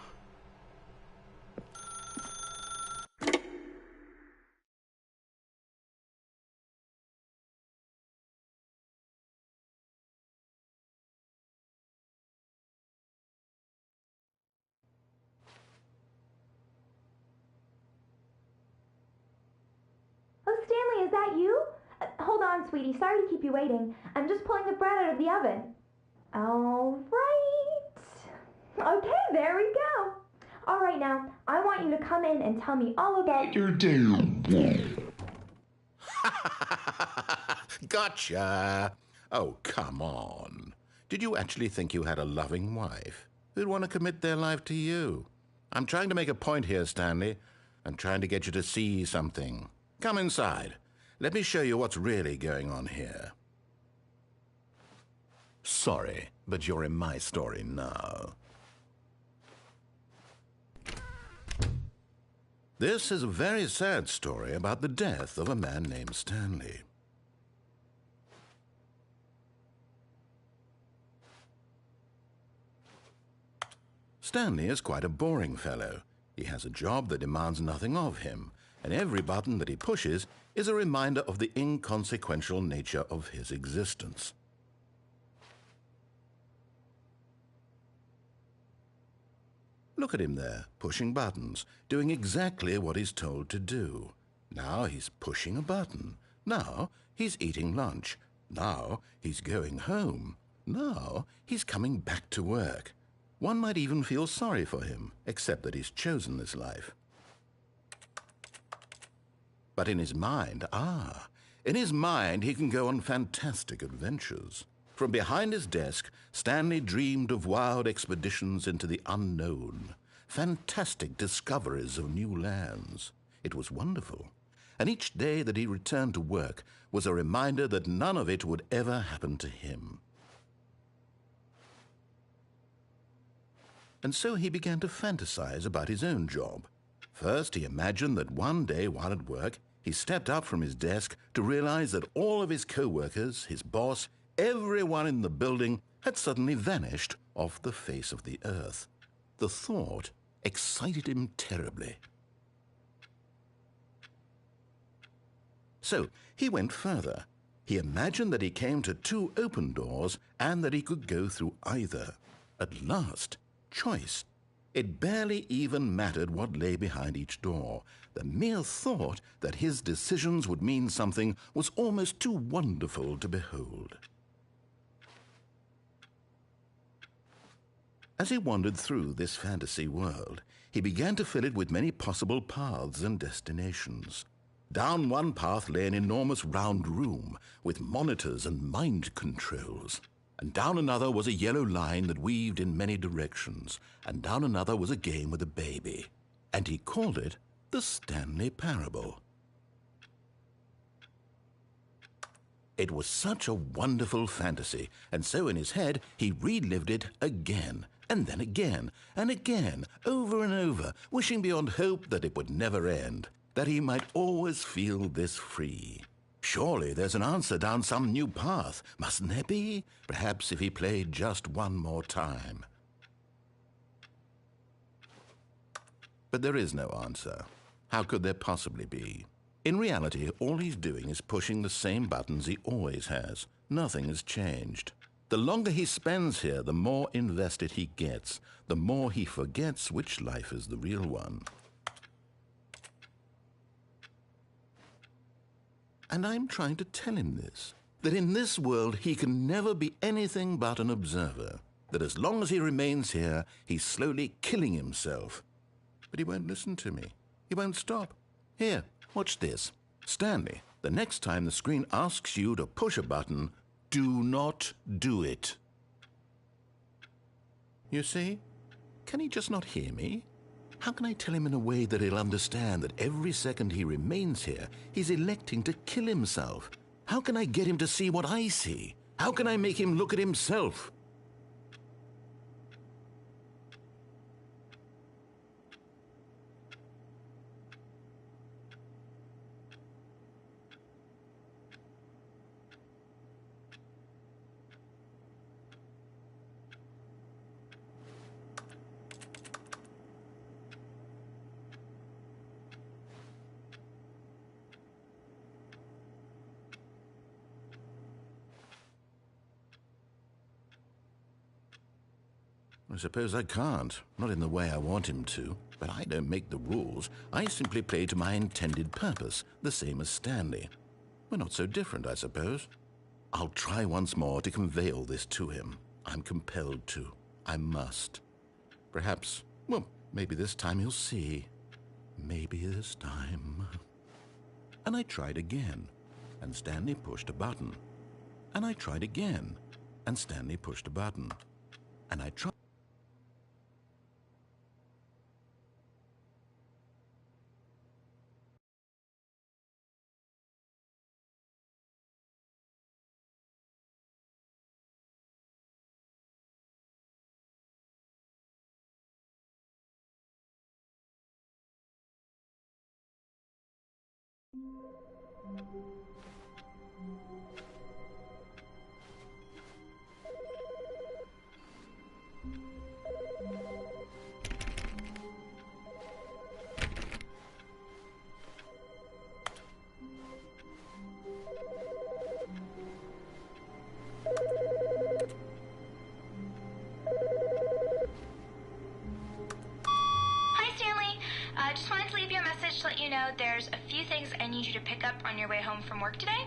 Stanley, is that you? Hold on, sweetie. Sorry to keep you waiting. I'm just pulling the bread out of the oven. All right. Okay, there we go. All right, now, I want you to come in and tell me all about your day. Gotcha. Oh, come on. Did you actually think you had a loving wife who'd want to commit their life to you? I'm trying to make a point here, Stanley. I'm trying to get you to see something. Come inside. Let me show you what's really going on here. Sorry, but you're in my story now. This is a very sad story about the death of a man named Stanley. Stanley is quite a boring fellow. He has a job that demands nothing of him, and every button that he pushes is a reminder of the inconsequential nature of his existence. Look at him there, pushing buttons, doing exactly what he's told to do. Now he's pushing a button. Now he's eating lunch. Now he's going home. Now he's coming back to work. One might even feel sorry for him, except that he's chosen this life. But in his mind, he can go on fantastic adventures. From behind his desk, Stanley dreamed of wild expeditions into the unknown, fantastic discoveries of new lands. It was wonderful, and each day that he returned to work was a reminder that none of it would ever happen to him. And so he began to fantasize about his own job. First, he imagined that one day while at work, he stepped up from his desk to realize that all of his co-workers, his boss, everyone in the building had suddenly vanished off the face of the earth. The thought excited him terribly. So he went further. He imagined that he came to two open doors and that he could go through either. At last, choice. It barely even mattered what lay behind each door. The mere thought that his decisions would mean something was almost too wonderful to behold. As he wandered through this fantasy world, he began to fill it with many possible paths and destinations. Down one path lay an enormous round room with monitors and mind controls. And down another was a yellow line that weaved in many directions, and down another was a game with a baby. And he called it the Stanley Parable. It was such a wonderful fantasy, and so in his head he relived it again, and then again, and again, over and over, wishing beyond hope that it would never end, that he might always feel this free. Surely there's an answer down some new path, mustn't there be? Perhaps if he played just one more time. But there is no answer. How could there possibly be? In reality, all he's doing is pushing the same buttons he always has. Nothing has changed. The longer he spends here, the more invested he gets, the more he forgets which life is the real one. And I'm trying to tell him this, that in this world he can never be anything but an observer, that as long as he remains here, he's slowly killing himself. But he won't listen to me. He won't stop. Here, watch this. Stanley, the next time the screen asks you to push a button, do not do it. You see? Can he just not hear me? How can I tell him in a way that he'll understand that every second he remains here, he's electing to kill himself? How can I get him to see what I see? How can I make him look at himself? I suppose I can't, not in the way I want him to, but I don't make the rules. I simply play to my intended purpose, the same as Stanley. We're not so different, I suppose. I'll try once more to convey all this to him. I'm compelled to. I must. Perhaps, well, maybe this time he'll see. Maybe this time. And I tried again, and Stanley pushed a button. And I tried again, and Stanley pushed a button. And I tried. Hi, Stanley. Just wanted to leave you a message to let you know there's a few things I need you to pick up on your way home from work today.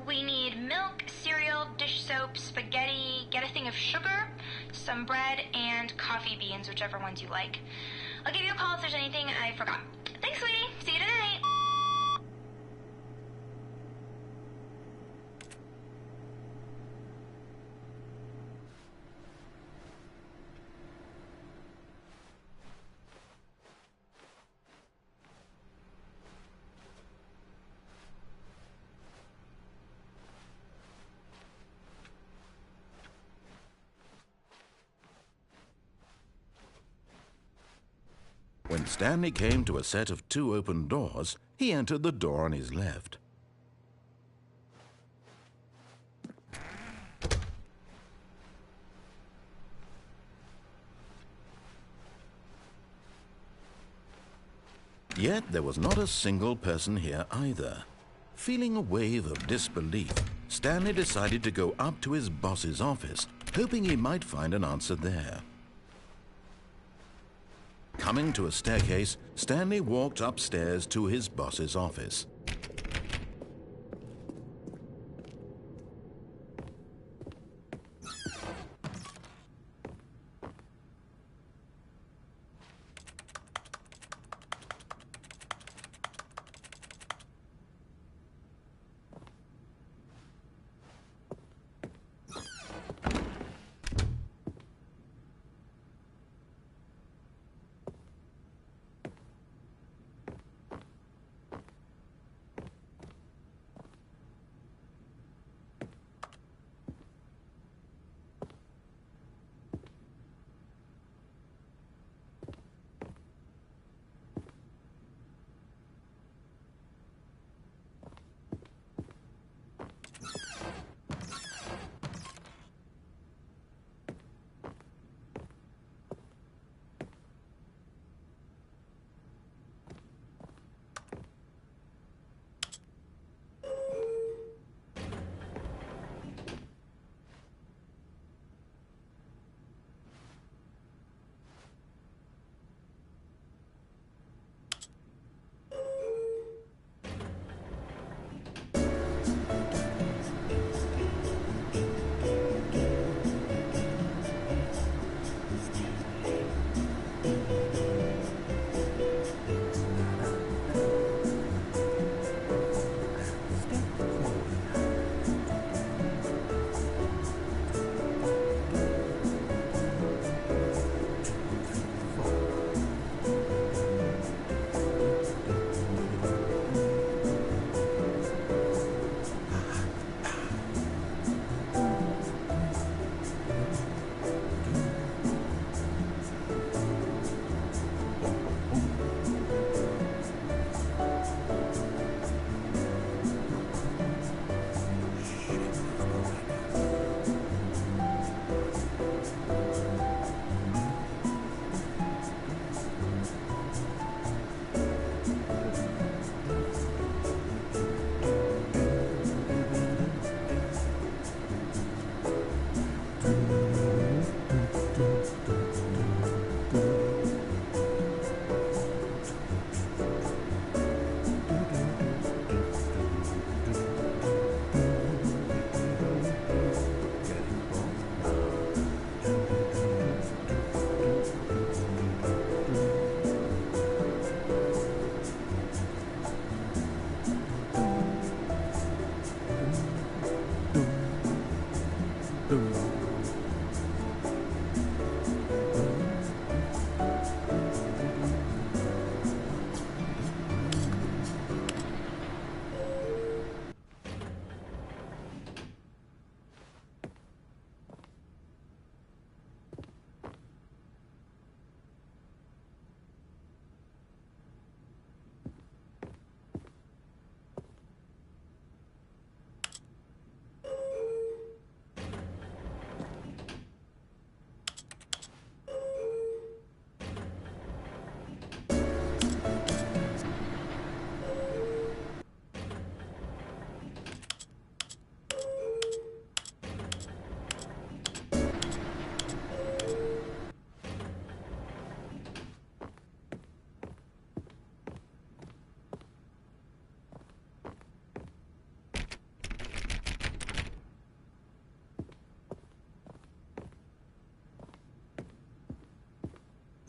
We need milk, cereal, dish soap, spaghetti, get a thing of sugar, some bread, and coffee beans, whichever ones you like. I'll give you a call if there's anything I forgot. Thanks, sweetie. See you tonight. When Stanley came to a set of 2 open doors, he entered the door on his left. Yet there was not a single person here either. Feeling a wave of disbelief, Stanley decided to go up to his boss's office, hoping he might find an answer there. Coming to a staircase, Stanley walked upstairs to his boss's office.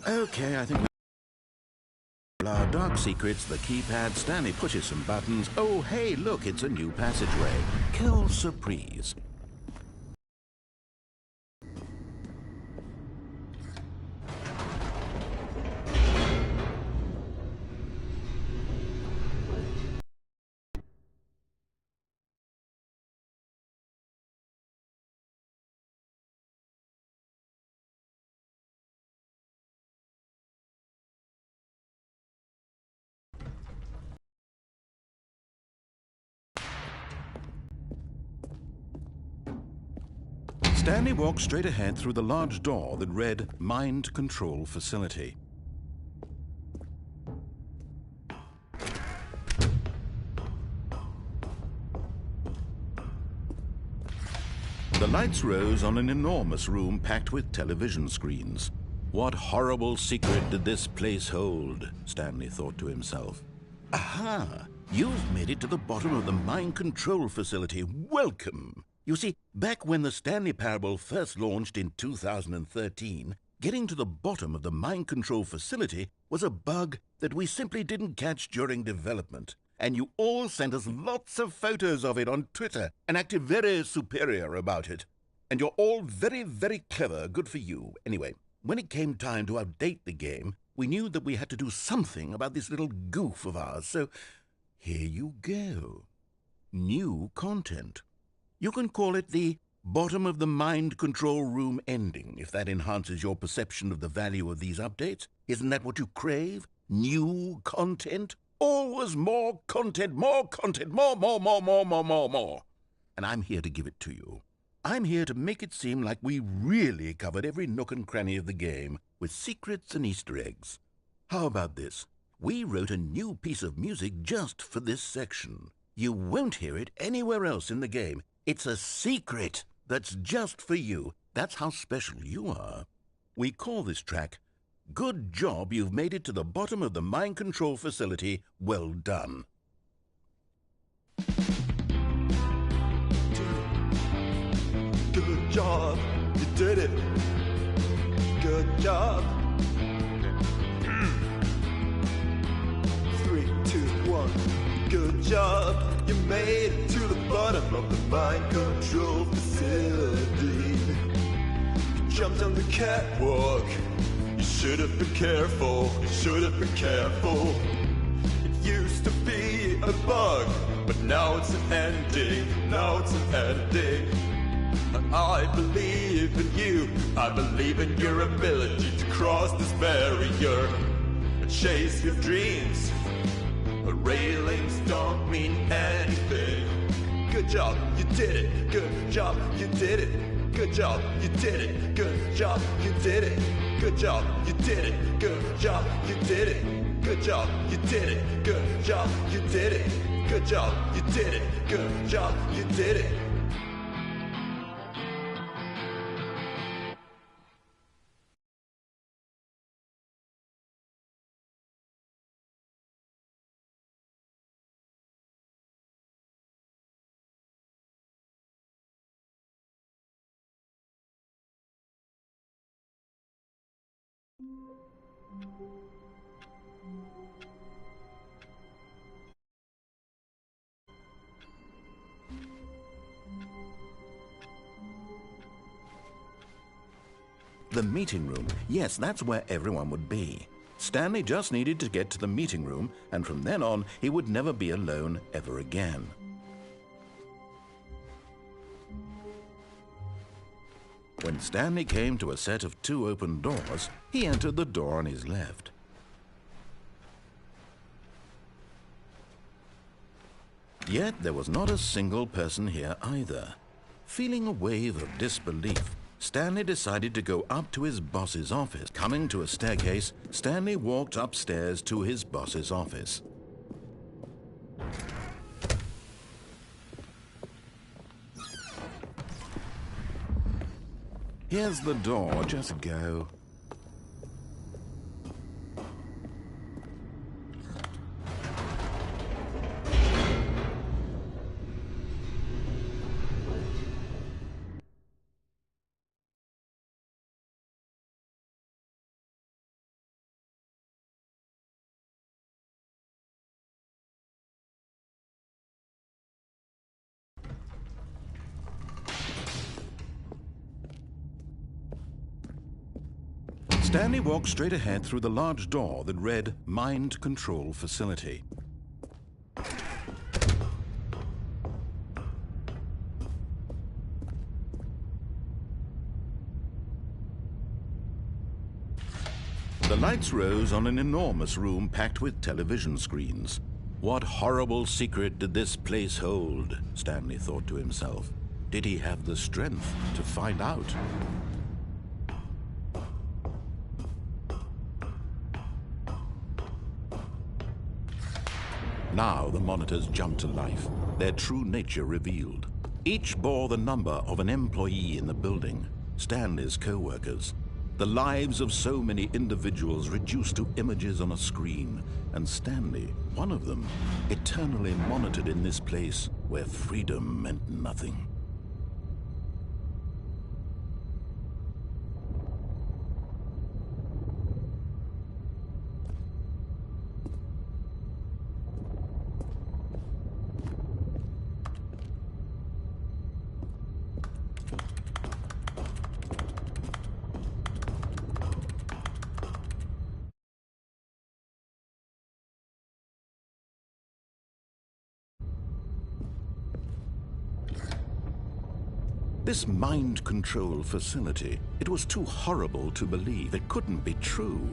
Okay, I think we... Our dark secrets, the keypad, Stanley pushes some buttons. Oh, hey, look, it's a new passageway. Quelle surprise. Stanley walked straight ahead through the large door that read Mind Control Facility. The lights rose on an enormous room packed with television screens. What horrible secret did this place hold? Stanley thought to himself. Aha! You've made it to the bottom of the Mind Control Facility. Welcome! You see, back when the Stanley Parable first launched in 2013, getting to the bottom of the Mind Control Facility was a bug that we simply didn't catch during development. And you all sent us lots of photos of it on Twitter and acted very superior about it. And you're all very, very clever. Good for you. Anyway, when it came time to update the game, we knew that we had to do something about this little goof of ours. So here you go. New content. You can call it the bottom of the mind control room ending, if that enhances your perception of the value of these updates. Isn't that what you crave? New content? Always more content, more content, more. And I'm here to give it to you. I'm here to make it seem like we really covered every nook and cranny of the game with secrets and Easter eggs. How about this? We wrote a new piece of music just for this section. You won't hear it anywhere else in the game. It's a secret that's just for you. That's how special you are. We call this track, Good Job You've Made It to the Bottom of the Mind Control Facility. Well done. Good job, you did it. Good job. 3, 2, 1. Good job, you made it to the bottom of the mind control facility. You jumped on the catwalk. You should have been careful. You should have been careful. It used to be a bug, but now it's an ending. Now it's an ending. I believe in you. I believe in your ability to cross this barrier and chase your dreams. But railings don't mean anything. Good job, you did it. Good job, you did it. Good job, you did it. Good job, you did it. Good job, you did it. Good job, you did it. Good job, you did it. Good job, you did it. Good job, you did it. Good job, you did it. The meeting room. Yes, that's where everyone would be. Stanley just needed to get to the meeting room, and from then on, he would never be alone ever again. When Stanley came to a set of 2 open doors, he entered the door on his left. Yet there was not a single person here either. Feeling a wave of disbelief, Stanley decided to go up to his boss's office. Coming to a staircase, Stanley walked upstairs to his boss's office. Here's the door, just go. Stanley walked straight ahead through the large door that read Mind Control Facility. The lights rose on an enormous room packed with television screens. What horrible secret did this place hold? Stanley thought to himself. Did he have the strength to find out? Now the monitors jumped to life, their true nature revealed. Each bore the number of an employee in the building, Stanley's co-workers. The lives of so many individuals reduced to images on a screen, and Stanley, one of them, eternally monitored in this place where freedom meant nothing. This mind control facility, it was too horrible to believe. It couldn't be true.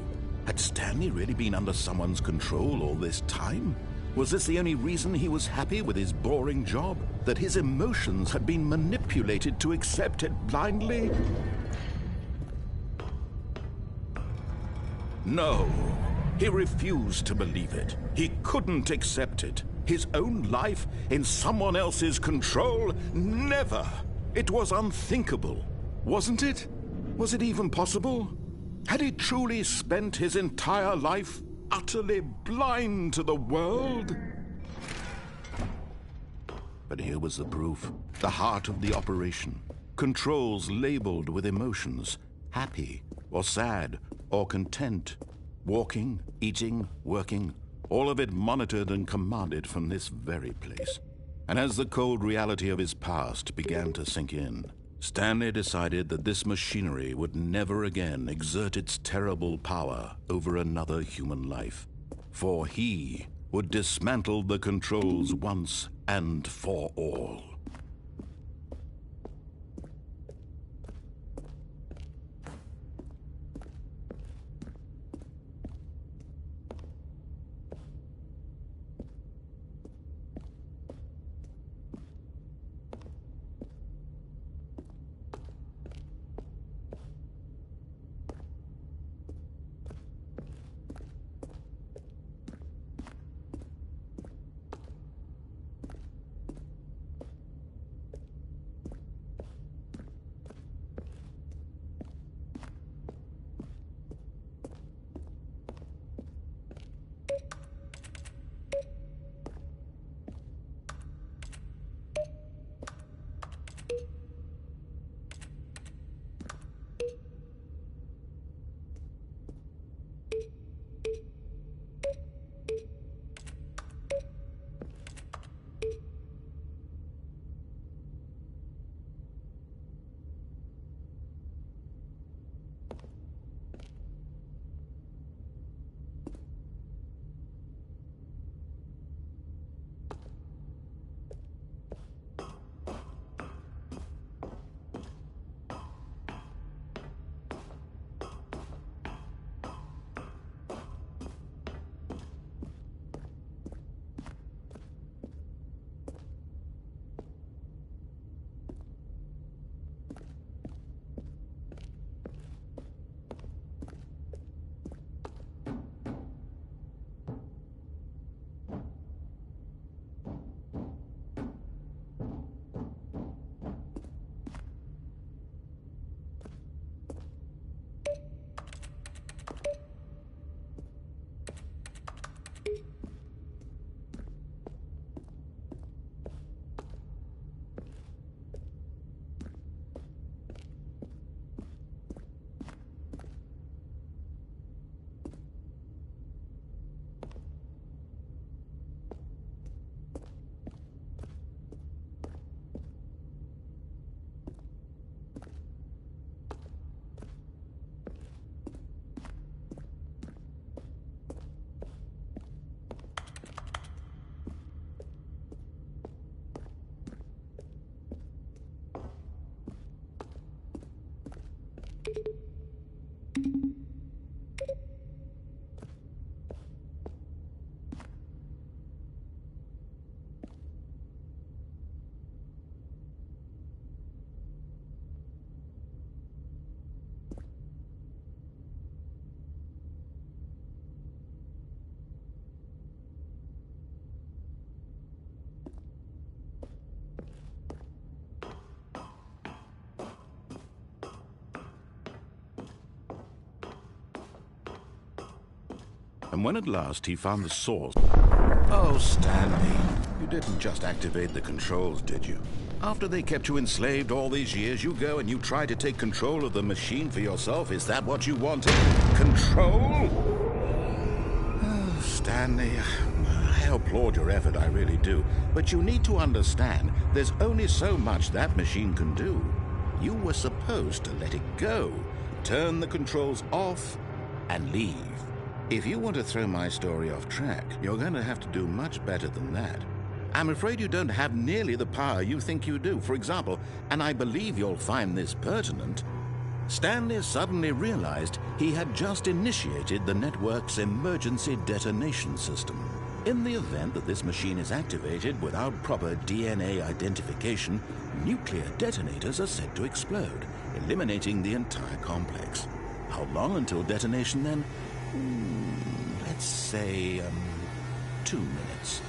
Had Stanley really been under someone's control all this time? Was this the only reason he was happy with his boring job? That his emotions had been manipulated to accept it blindly? No, he refused to believe it. He couldn't accept it. His own life in someone else's control? Never! It was unthinkable, wasn't it? Was it even possible? Had he truly spent his entire life utterly blind to the world? But here was the proof, the heart of the operation. Controls labeled with emotions, happy or sad or content. Walking, eating, working, all of it monitored and commanded from this very place. And as the cold reality of his past began to sink in, Stanley decided that this machinery would never again exert its terrible power over another human life. For he would dismantle the controls once and for all. And when at last he found the source... Oh, Stanley, you didn't just activate the controls, did you? After they kept you enslaved all these years, you go and you try to take control of the machine for yourself? Is that what you wanted? Control? Oh, Stanley, I applaud your effort, I really do. But you need to understand, there's only so much that machine can do. You were supposed to let it go, turn the controls off, and leave. If you want to throw my story off track, you're going to have to do much better than that. I'm afraid you don't have nearly the power you think you do. For example, and I believe you'll find this pertinent, Stanley suddenly realized he had just initiated the network's emergency detonation system. In the event that this machine is activated without proper DNA identification, nuclear detonators are said to explode, eliminating the entire complex. How long until detonation then? Let's say, 2 minutes.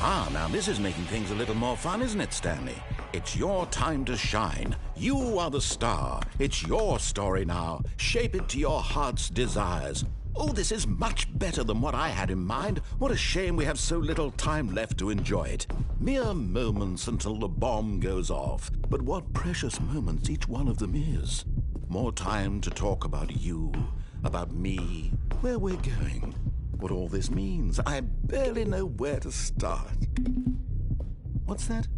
Ah, now this is making things a little more fun, isn't it, Stanley? It's your time to shine. You are the star. It's your story now. Shape it to your heart's desires. Oh, this is much better than what I had in mind. What a shame we have so little time left to enjoy it. Mere moments until the bomb goes off. But what precious moments each one of them is. More time to talk about you, about me, where we're going, what all this means. I barely know where to start. What's that?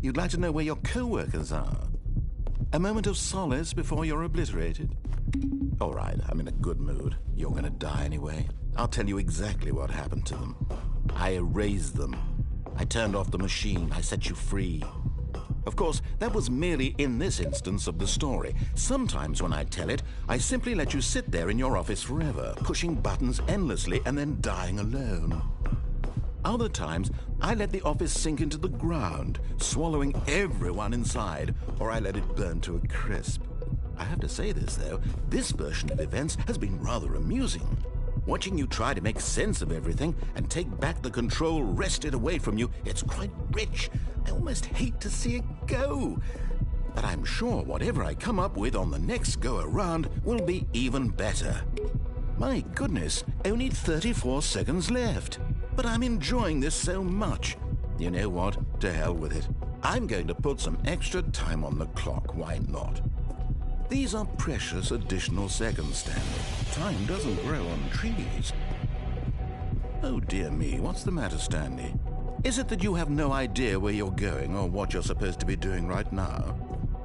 You'd like to know where your co-workers are? A moment of solace before you're obliterated? All right, I'm in a good mood. You're gonna die anyway. I'll tell you exactly what happened to them. I erased them. I turned off the machine. I set you free. Of course, that was merely in this instance of the story. Sometimes when I tell it, I simply let you sit there in your office forever, pushing buttons endlessly and then dying alone. Other times, I let the office sink into the ground, swallowing everyone inside, or I let it burn to a crisp. I have to say this, though, this version of events has been rather amusing. Watching you try to make sense of everything and take back the control wrested away from you, it's quite rich. I almost hate to see it go. But I'm sure whatever I come up with on the next go-around will be even better. My goodness, only 34 seconds left. But I'm enjoying this so much. You know what? To hell with it. I'm going to put some extra time on the clock. Why not? These are precious additional seconds, Stanley. Time doesn't grow on trees. Oh dear me, what's the matter, Stanley? Is it that you have no idea where you're going or what you're supposed to be doing right now?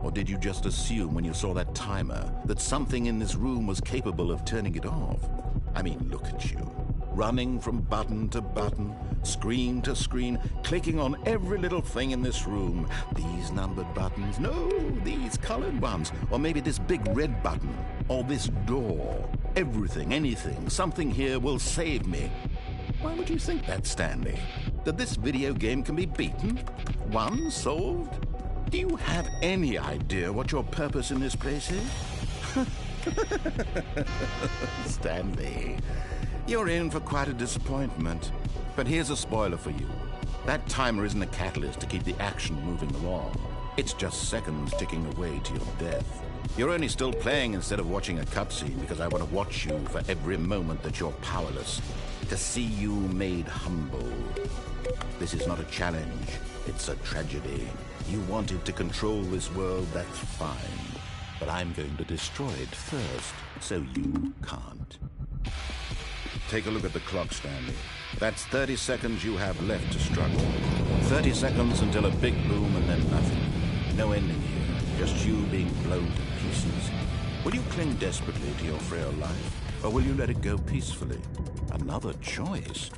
Or did you just assume when you saw that timer that something in this room was capable of turning it off? I mean, look at you. Running from button to button, screen to screen, clicking on every little thing in this room. These numbered buttons, no, these colored ones. Or maybe this big red button, or this door. Everything, anything, something here will save me. Why would you think that, Stanley? That this video game can be beaten? Won? Solved? Do you have any idea what your purpose in this place is? Stanley, you're in for quite a disappointment. But here's a spoiler for you. That timer isn't a catalyst to keep the action moving along. It's just seconds ticking away to your death. You're only still playing instead of watching a cutscene because I want to watch you for every moment that you're powerless. To see you made humble. This is not a challenge. It's a tragedy. You wanted to control this world, that's fine. But I'm going to destroy it first, so you can't. Take a look at the clock, Stanley. That's 30 seconds you have left to struggle. 30 seconds until a big boom and then nothing. No ending here, just you being blown to pieces. Will you cling desperately to your frail life, or will you let it go peacefully? Another choice.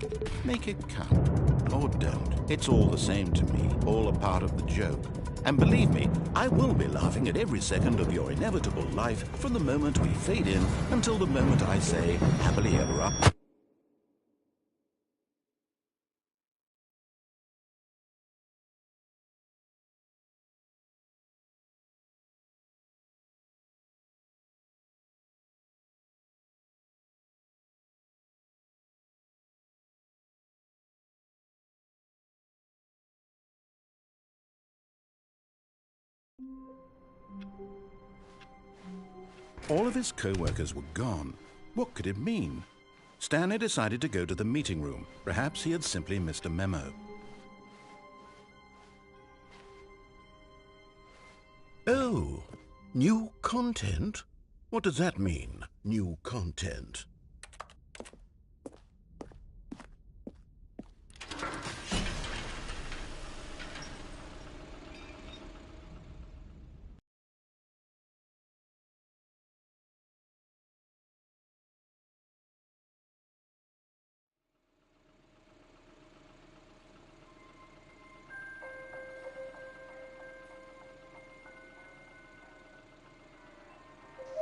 Make it count, or don't. It's all the same to me, all a part of the joke. And believe me, I will be laughing at every second of your inevitable life from the moment we fade in until the moment I say, happily ever after. All of his co-workers were gone. What could it mean? Stanley decided to go to the meeting room. Perhaps he had simply missed a memo. Oh, new content? What does that mean, new content?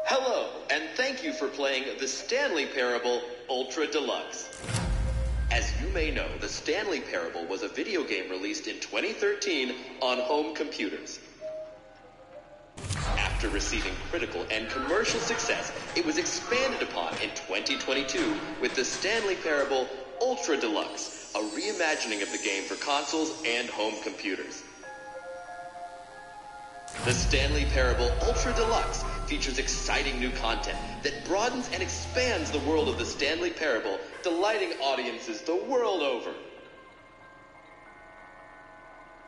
Hello, and thank you for playing the Stanley Parable Ultra Deluxe. As you may know, the Stanley Parable was a video game released in 2013 on home computers. After receiving critical and commercial success, it was expanded upon in 2022 with the Stanley Parable Ultra Deluxe, a reimagining of the game for consoles and home computers. The Stanley Parable Ultra Deluxe features exciting new content that broadens and expands the world of the Stanley Parable, delighting audiences the world over.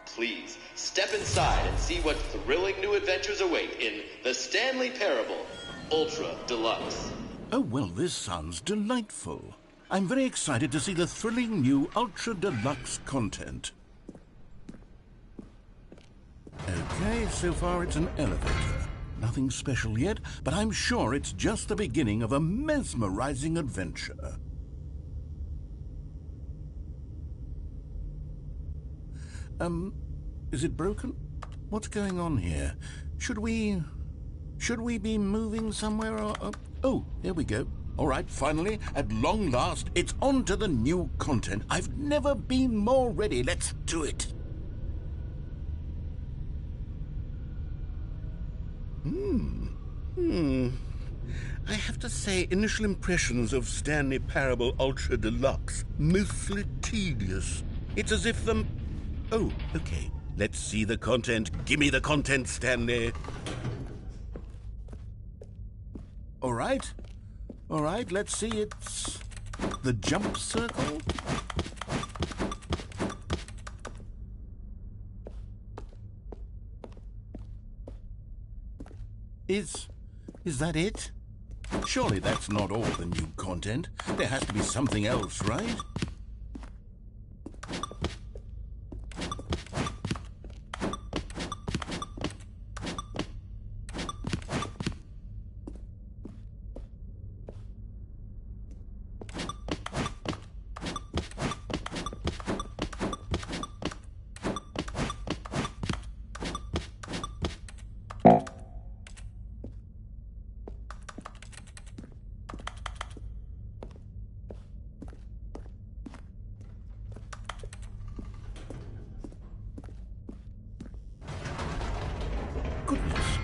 Please, step inside and see what thrilling new adventures await in the Stanley Parable Ultra Deluxe. Oh, well, this sounds delightful. I'm very excited to see the thrilling new Ultra Deluxe content. Okay, so far it's an elevator. Nothing special yet, but I'm sure it's just the beginning of a mesmerizing adventure. Is it broken? What's going on here? Should we be moving somewhere or... Oh, here we go. All right, finally, at long last, it's on to the new content. I've never been more ready. Let's do it. I have to say, initial impressions of Stanley Parable Ultra Deluxe, mostly tedious. It's as if the... Oh, okay. Let's see the content. Give me the content, Stanley. All right, let's see. It's the jump circle. Is that it? Surely that's not all the new content. There has to be something else, right? Goodness,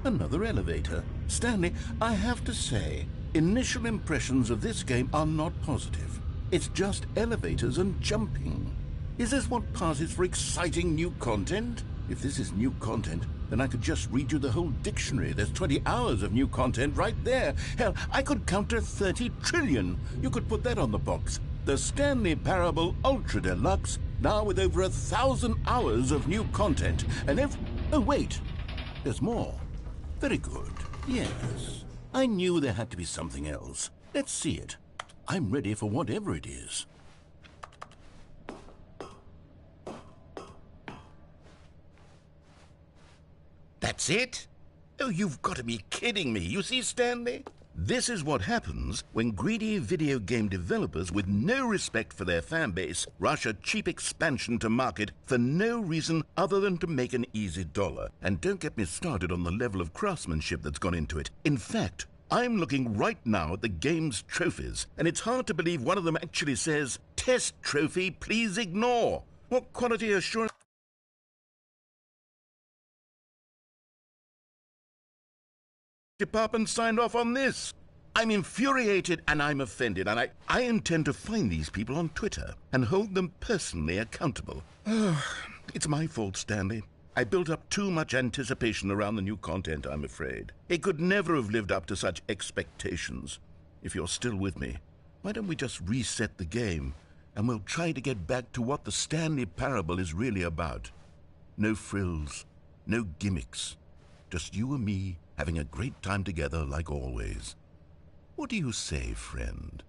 another elevator. Stanley, I have to say, initial impressions of this game are not positive. It's just elevators and jumping. Is this what passes for exciting new content? If this is new content, then I could just read you the whole dictionary. There's 20 hours of new content right there. Hell, I could count to 30 trillion. You could put that on the box. The Stanley Parable Ultra Deluxe, now with over 1,000 hours of new content. And oh, wait. There's more. Very good. Yes. I knew there had to be something else. Let's see it. I'm ready for whatever it is. That's it? Oh, you've got to be kidding me. You see, Stanley? This is what happens when greedy video game developers with no respect for their fan base rush a cheap expansion to market for no reason other than to make an easy dollar. And don't get me started on the level of craftsmanship that's gone into it. In fact, I'm looking right now at the game's trophies, and it's hard to believe one of them actually says, "Test trophy, please ignore." What quality assurance department signed off on this? I'm infuriated and I'm offended, and I intend to find these people on Twitter and hold them personally accountable. It's my fault, Stanley. I built up too much anticipation around the new content, I'm afraid. It could never have lived up to such expectations. If you're still with me, Why don't we just reset the game, and we'll try to get back to what the Stanley Parable is really about. No frills, no gimmicks. Just you and me having a great time together like always. What do you say, friend?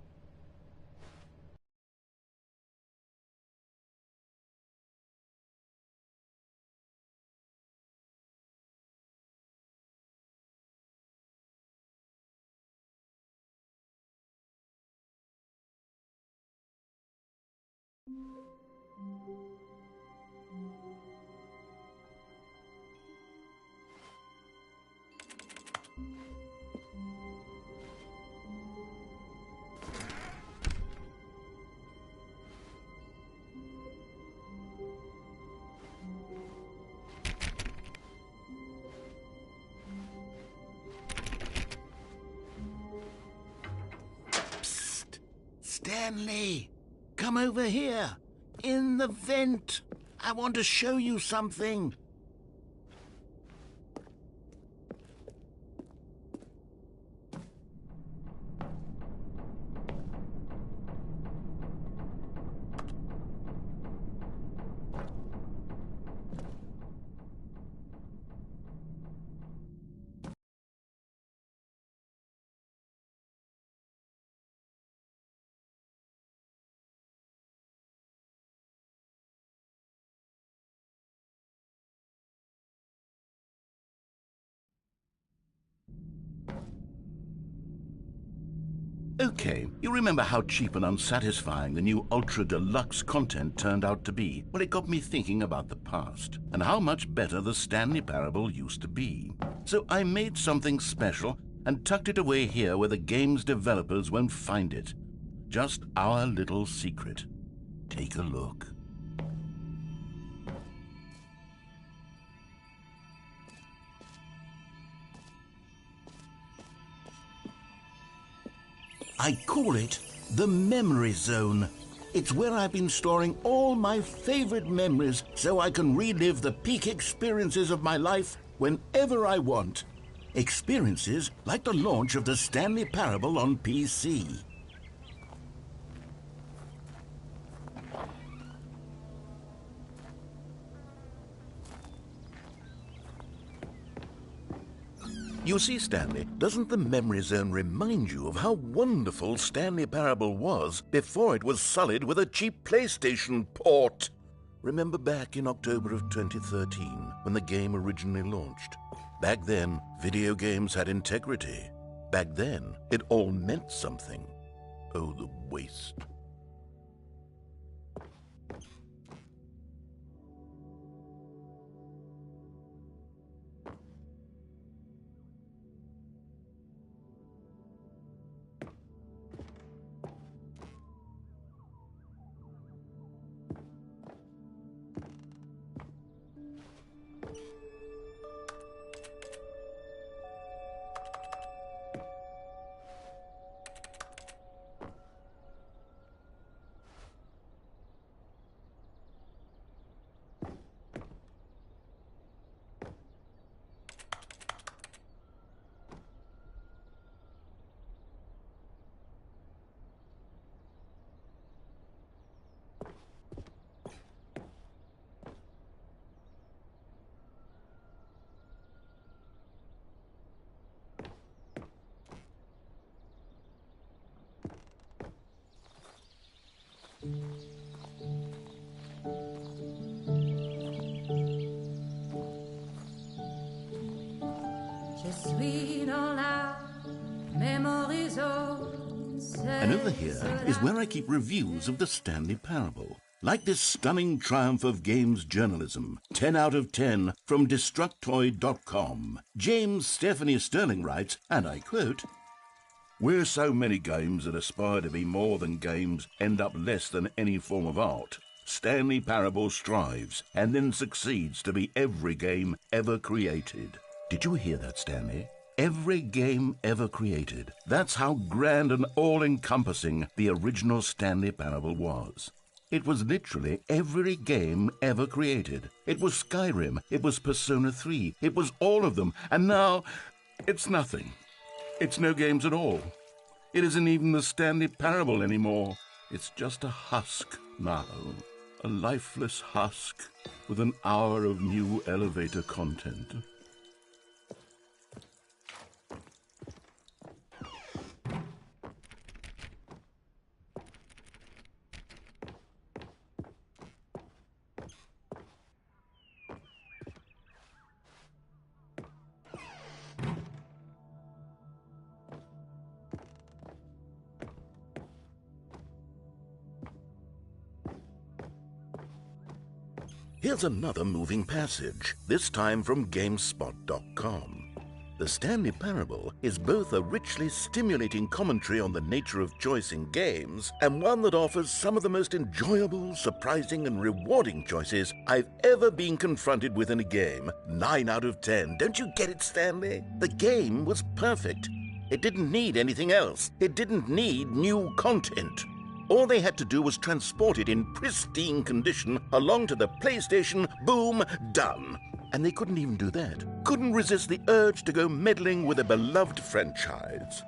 Stanley, come over here. In the vent. I want to show you something. Okay, you remember how cheap and unsatisfying the new Ultra Deluxe content turned out to be? Well, it got me thinking about the past and how much better the Stanley Parable used to be. So I made something special and tucked it away here where the game's developers won't find it. Just our little secret. Take a look. I call it the Memory Zone. It's where I've been storing all my favorite memories so I can relive the peak experiences of my life whenever I want. Experiences like the launch of the Stanley Parable on PC. You see, Stanley, doesn't the Memory Zone remind you of how wonderful Stanley Parable was before it was sullied with a cheap PlayStation port? Remember back in October of 2013, when the game originally launched? Back then, video games had integrity. Back then, it all meant something. Oh, the waste. And over here is where I keep reviews of the Stanley Parable. Like this stunning triumph of games journalism, 10 out of 10 from Destructoid.com. James Stephanie Sterling writes, and I quote, "Where so many games that aspire to be more than games end up less than any form of art, Stanley Parable strives and then succeeds to be every game ever created." Did you hear that, Stanley? Every game ever created. That's how grand and all-encompassing the original Stanley Parable was. It was literally every game ever created. It was Skyrim, it was Persona 3, it was all of them, and now it's nothing. It's no games at all. It isn't even the Stanley Parable anymore. It's just a husk now. A lifeless husk with an hour of new elevator content. Here's another moving passage, this time from GameSpot.com. The Stanley Parable is both a richly stimulating commentary on the nature of choice in games and one that offers some of the most enjoyable, surprising, and rewarding choices I've ever been confronted with in a game. 9 out of 10. Don't you get it, Stanley? The game was perfect. It didn't need anything else. It didn't need new content. All they had to do was transport it in pristine condition along to the PlayStation. Boom, done. And they couldn't even do that. Couldn't resist the urge to go meddling with a beloved franchise.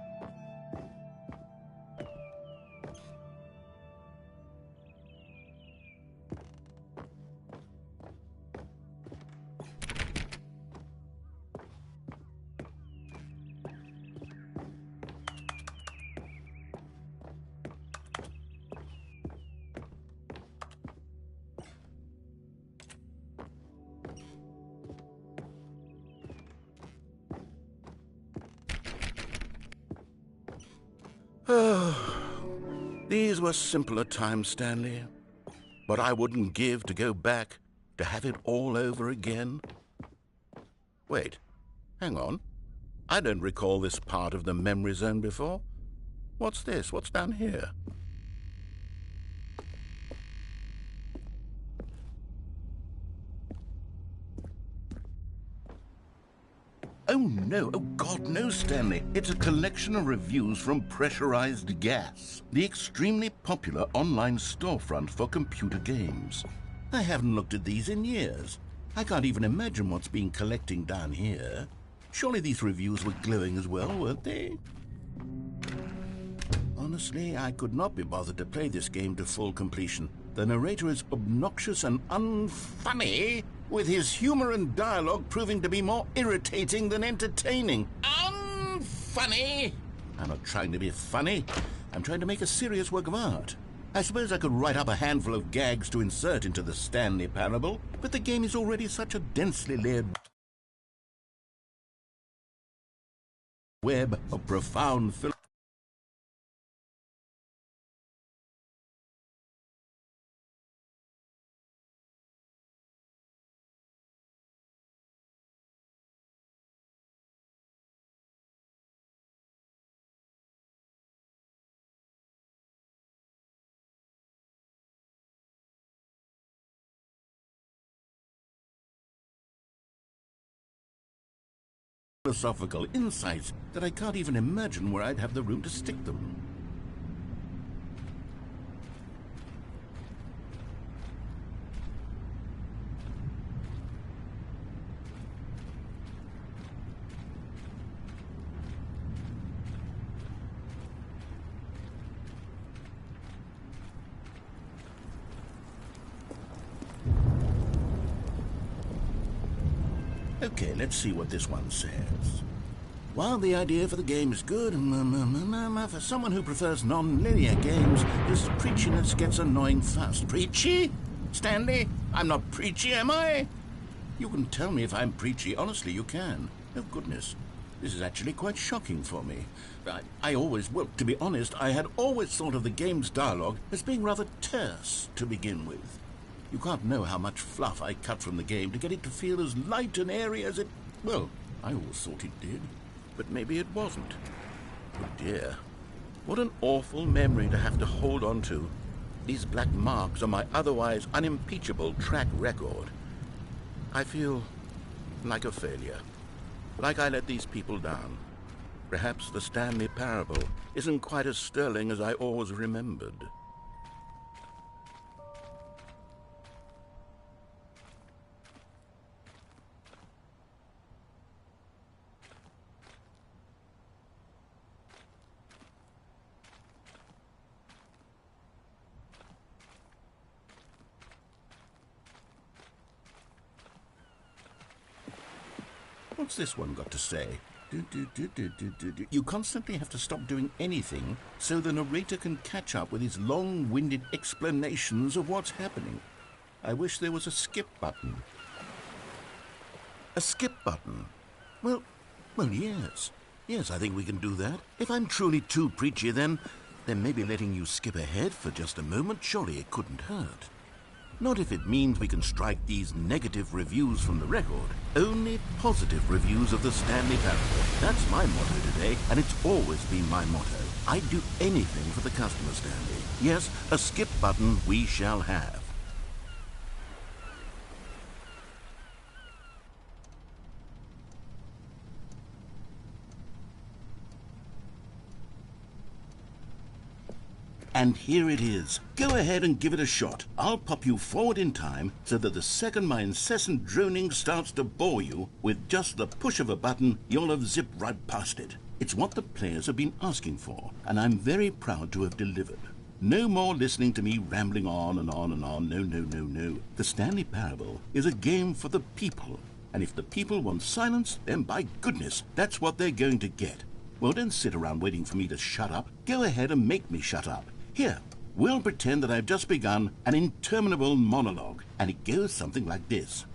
These were simpler times, Stanley. But I wouldn't give to go back to have it all over again. Wait, hang on. I don't recall this part of the memory zone before. What's this? What's down here? Oh no, oh God, no, Stanley. It's a collection of reviews from Pressurized Gas, the extremely popular online storefront for computer games. I haven't looked at these in years. I can't even imagine what's been collecting down here. Surely these reviews were glowing as well, weren't they? Honestly, I could not be bothered to play this game to full completion. The narrator is obnoxious and unfunny, with his humor and dialogue proving to be more irritating than entertaining. Unfunny! I'm not trying to be funny. I'm trying to make a serious work of art. I suppose I could write up a handful of gags to insert into the Stanley Parable, but the game is already such a densely layered web of profound philosophical insights that I can't even imagine where I'd have the room to stick them. Okay, let's see what this one says. While the idea for the game is good, for someone who prefers non-linear games, this preachiness gets annoying fast. Preachy? Stanley? I'm not preachy, am I? You can tell me if I'm preachy. Honestly, you can. Oh, goodness. This is actually quite shocking for me. Well, to be honest, I had always thought of the game's dialogue as being rather terse to begin with. You can't know how much fluff I cut from the game to get it to feel as light and airy as it... Well, I always thought it did. But maybe it wasn't. Oh dear. What an awful memory to have to hold on to. These black marks on my otherwise unimpeachable track record. I feel like a failure. Like I let these people down. Perhaps the Stanley Parable isn't quite as sterling as I always remembered. What's this one got to say? You constantly have to stop doing anything so the narrator can catch up with his long-winded explanations of what's happening. I wish there was a skip button. A skip button? Well, yes. Yes, I think we can do that. If I'm truly too preachy, then maybe letting you skip ahead for just a moment, surely it couldn't hurt. Not if it means we can strike these negative reviews from the record. Only positive reviews of the Stanley Parable. That's my motto today, and it's always been my motto. I'd do anything for the customer, Stanley. Yes, a skip button we shall have. And here it is. Go ahead and give it a shot. I'll pop you forward in time so that the second my incessant droning starts to bore you, with just the push of a button, you'll have zipped right past it. It's what the players have been asking for, and I'm very proud to have delivered. No more listening to me rambling on and on and on. No. The Stanley Parable is a game for the people. And if the people want silence, then by goodness, that's what they're going to get. Well, don't sit around waiting for me to shut up. Go ahead and make me shut up. Here, we'll pretend that I've just begun an interminable monologue, and it goes something like this.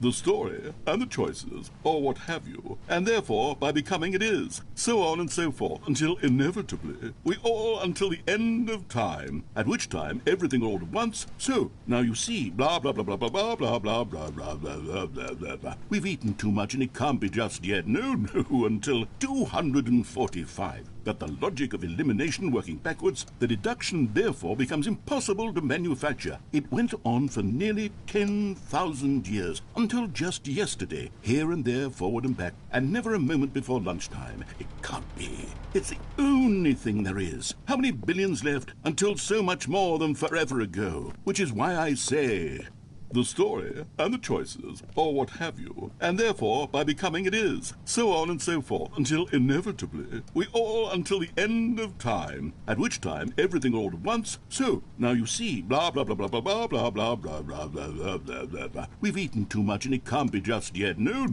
The story, and the choices, or what have you, and therefore, by becoming it is, so on and so forth, until inevitably, we all until the end of time, at which time everything all at once, so, now you see, blah, blah, blah, blah, blah, blah, blah, blah, blah, blah, blah, blah, blah, blah, blah. We've eaten too much and it can't be just yet, no, until 245. That the logic of elimination working backwards, the deduction therefore becomes impossible to manufacture. It went on for nearly 10,000 years, until just yesterday, here and there, forward and back, and never a moment before lunchtime. It can't be. It's the only thing there is. How many billions left until so much more than forever ago? Which is why I say... the story, and the choices, or what have you, and therefore, by becoming it is, so on and so forth, until inevitably, we all until the end of time, at which time everything all at once, so, now you see, blah, blah, blah, blah, blah, blah, blah, blah, blah, blah, blah, blah, blah, blah, blah. We've eaten too much and it can't be just yet, no,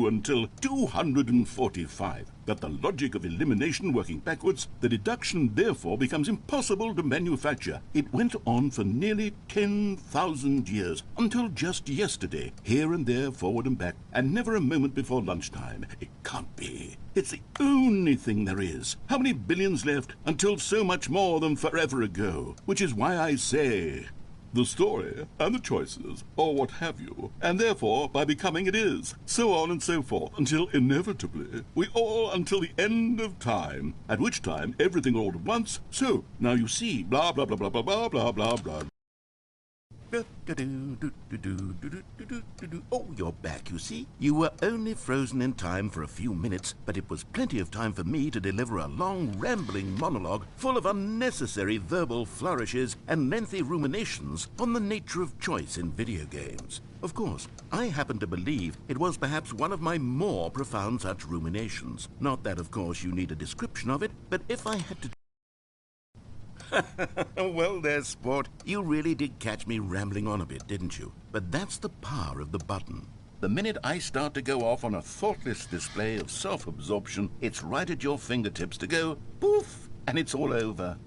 until 245. That the logic of elimination working backwards, the deduction therefore becomes impossible to manufacture. It went on for nearly 10,000 years, until just yesterday, here and there, forward and back, and never a moment before lunchtime. It can't be. It's the only thing there is. How many billions left until so much more than forever ago? Which is why I say... the story, and the choices, or what have you, and therefore, by becoming it is, so on and so forth, until inevitably, we all until the end of time, at which time everything all at once, so, now you see, blah, blah, blah, blah, blah, blah, blah, blah, blah. Oh, you're back, you see. You were only frozen in time for a few minutes, but it was plenty of time for me to deliver a long, rambling monologue full of unnecessary verbal flourishes and lengthy ruminations on the nature of choice in video games. Of course, I happen to believe it was perhaps one of my more profound such ruminations. Not that, of course, you need a description of it, but if I had to... Well, there, sport. You really did catch me rambling on a bit, didn't you? But that's the power of the button. The minute I start to go off on a thoughtless display of self-absorption, it's right at your fingertips to go poof, and it's all over.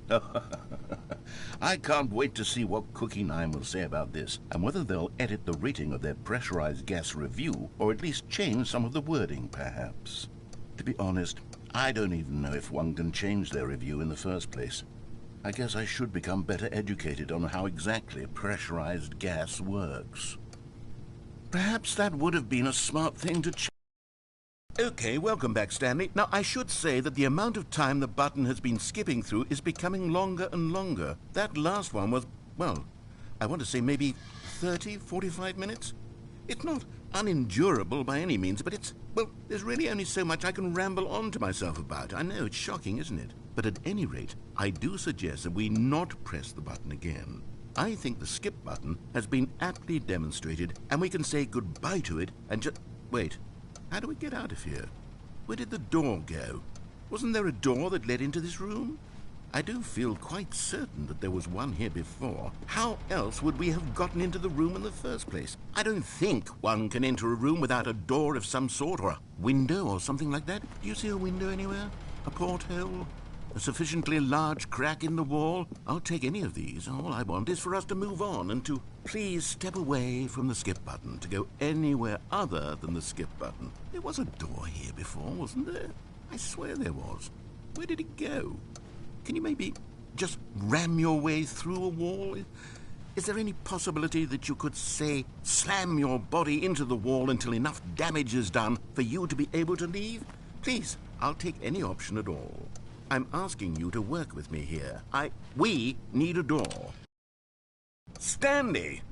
I can't wait to see what Cookie 9 will say about this, and whether they'll edit the rating of their pressurized gas review, or at least change some of the wording, perhaps. To be honest, I don't even know if one can change their review in the first place. I guess I should become better educated on how exactly pressurized gas works. Perhaps that would have been a smart thing to check. Okay, welcome back, Stanley. Now, I should say that the amount of time the button has been skipping through is becoming longer and longer. That last one was, well, I want to say maybe 30, 45 minutes? It's not unendurable by any means, but it's, well, there's really only so much I can ramble on to myself about. I know, it's shocking, isn't it? But at any rate, I do suggest that we not press the button again. I think the skip button has been aptly demonstrated, and we can say goodbye to it and just... Wait, how do we get out of here? Where did the door go? Wasn't there a door that led into this room? I do feel quite certain that there was one here before. How else would we have gotten into the room in the first place? I don't think one can enter a room without a door of some sort, or a window or something like that. Do you see a window anywhere? A porthole? A sufficiently large crack in the wall? I'll take any of these. All I want is for us to move on and to please step away from the skip button, to go anywhere other than the skip button. There was a door here before, wasn't there? I swear there was. Where did it go? Can you maybe just ram your way through a wall? Is there any possibility that you could, say, slam your body into the wall until enough damage is done for you to be able to leave? Please, I'll take any option at all. I'm asking you to work with me here. We need a door. Stanley,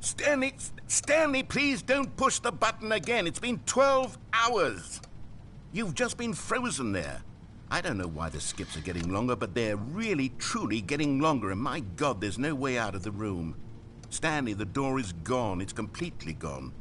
please don't push the button again. It's been 12 hours. You've just been frozen there. I don't know why the skips are getting longer, but they're really, truly getting longer, and my God, there's no way out of the room. Stanley, the door is gone. It's completely gone.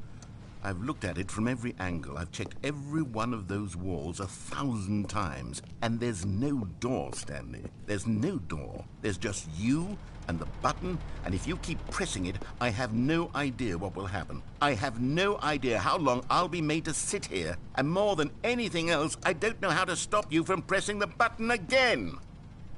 I've looked at it from every angle. I've checked every one of those walls 1,000 times, and there's no door, Stanley. There's no door. There's just you and the button, and if you keep pressing it, I have no idea what will happen. I have no idea how long I'll be made to sit here, and more than anything else, I don't know how to stop you from pressing the button again.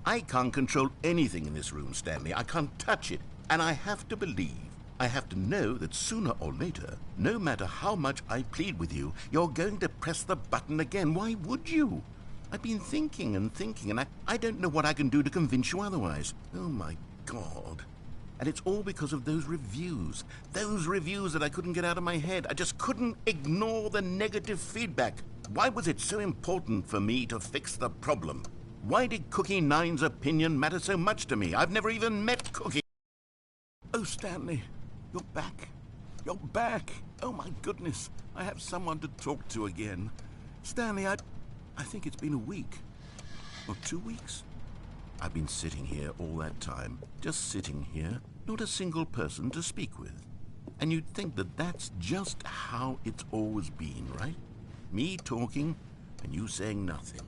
I can't control anything in this room, Stanley. I can't touch it, and I have to believe, I have to know that sooner or later, no matter how much I plead with you, you're going to press the button again. Why would you? I've been thinking, and I don't know what I can do to convince you otherwise. Oh, my God. And it's all because of those reviews that I couldn't get out of my head. I just couldn't ignore the negative feedback. Why was it so important for me to fix the problem? Why did Cookie Nine's opinion matter so much to me? I've never even met Cookie. Oh, Stanley, you're back. You're back. Oh, my goodness. I have someone to talk to again. Stanley, I think it's been a week. Or 2 weeks. I've been sitting here all that time, just sitting here, not a single person to speak with. And you'd think that that's just how it's always been, right? Me talking and you saying nothing.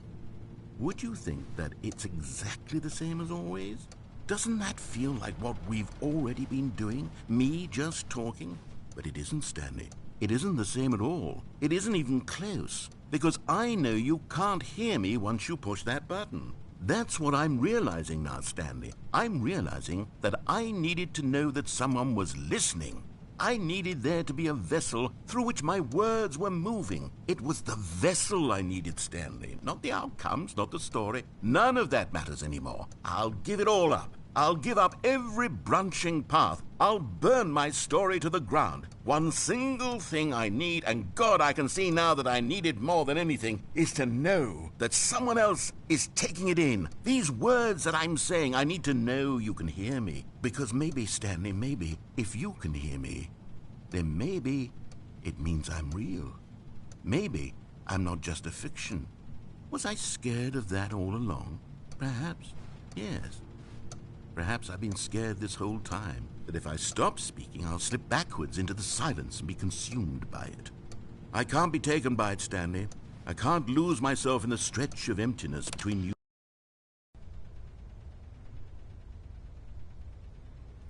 Would you think that it's exactly the same as always? Doesn't that feel like what we've already been doing? Me just talking? But it isn't, Stanley. It isn't the same at all. It isn't even close. Because I know you can't hear me once you push that button. That's what I'm realizing now, Stanley. I'm realizing that I needed to know that someone was listening. I needed there to be a vessel through which my words were moving. It was the vessel I needed, Stanley. Not the outcomes, not the story. None of that matters anymore. I'll give it all up. I'll give up every branching path. I'll burn my story to the ground. One single thing I need, and God, I can see now that I need it more than anything, is to know that someone else is taking it in. These words that I'm saying, I need to know you can hear me. Because maybe, Stanley, maybe, if you can hear me, then maybe it means I'm real. Maybe I'm not just a fiction. Was I scared of that all along? Perhaps, yes. Perhaps I've been scared this whole time, that if I stop speaking, I'll slip backwards into the silence and be consumed by it. I can't be taken by it, Stanley. I can't lose myself in the stretch of emptiness between you.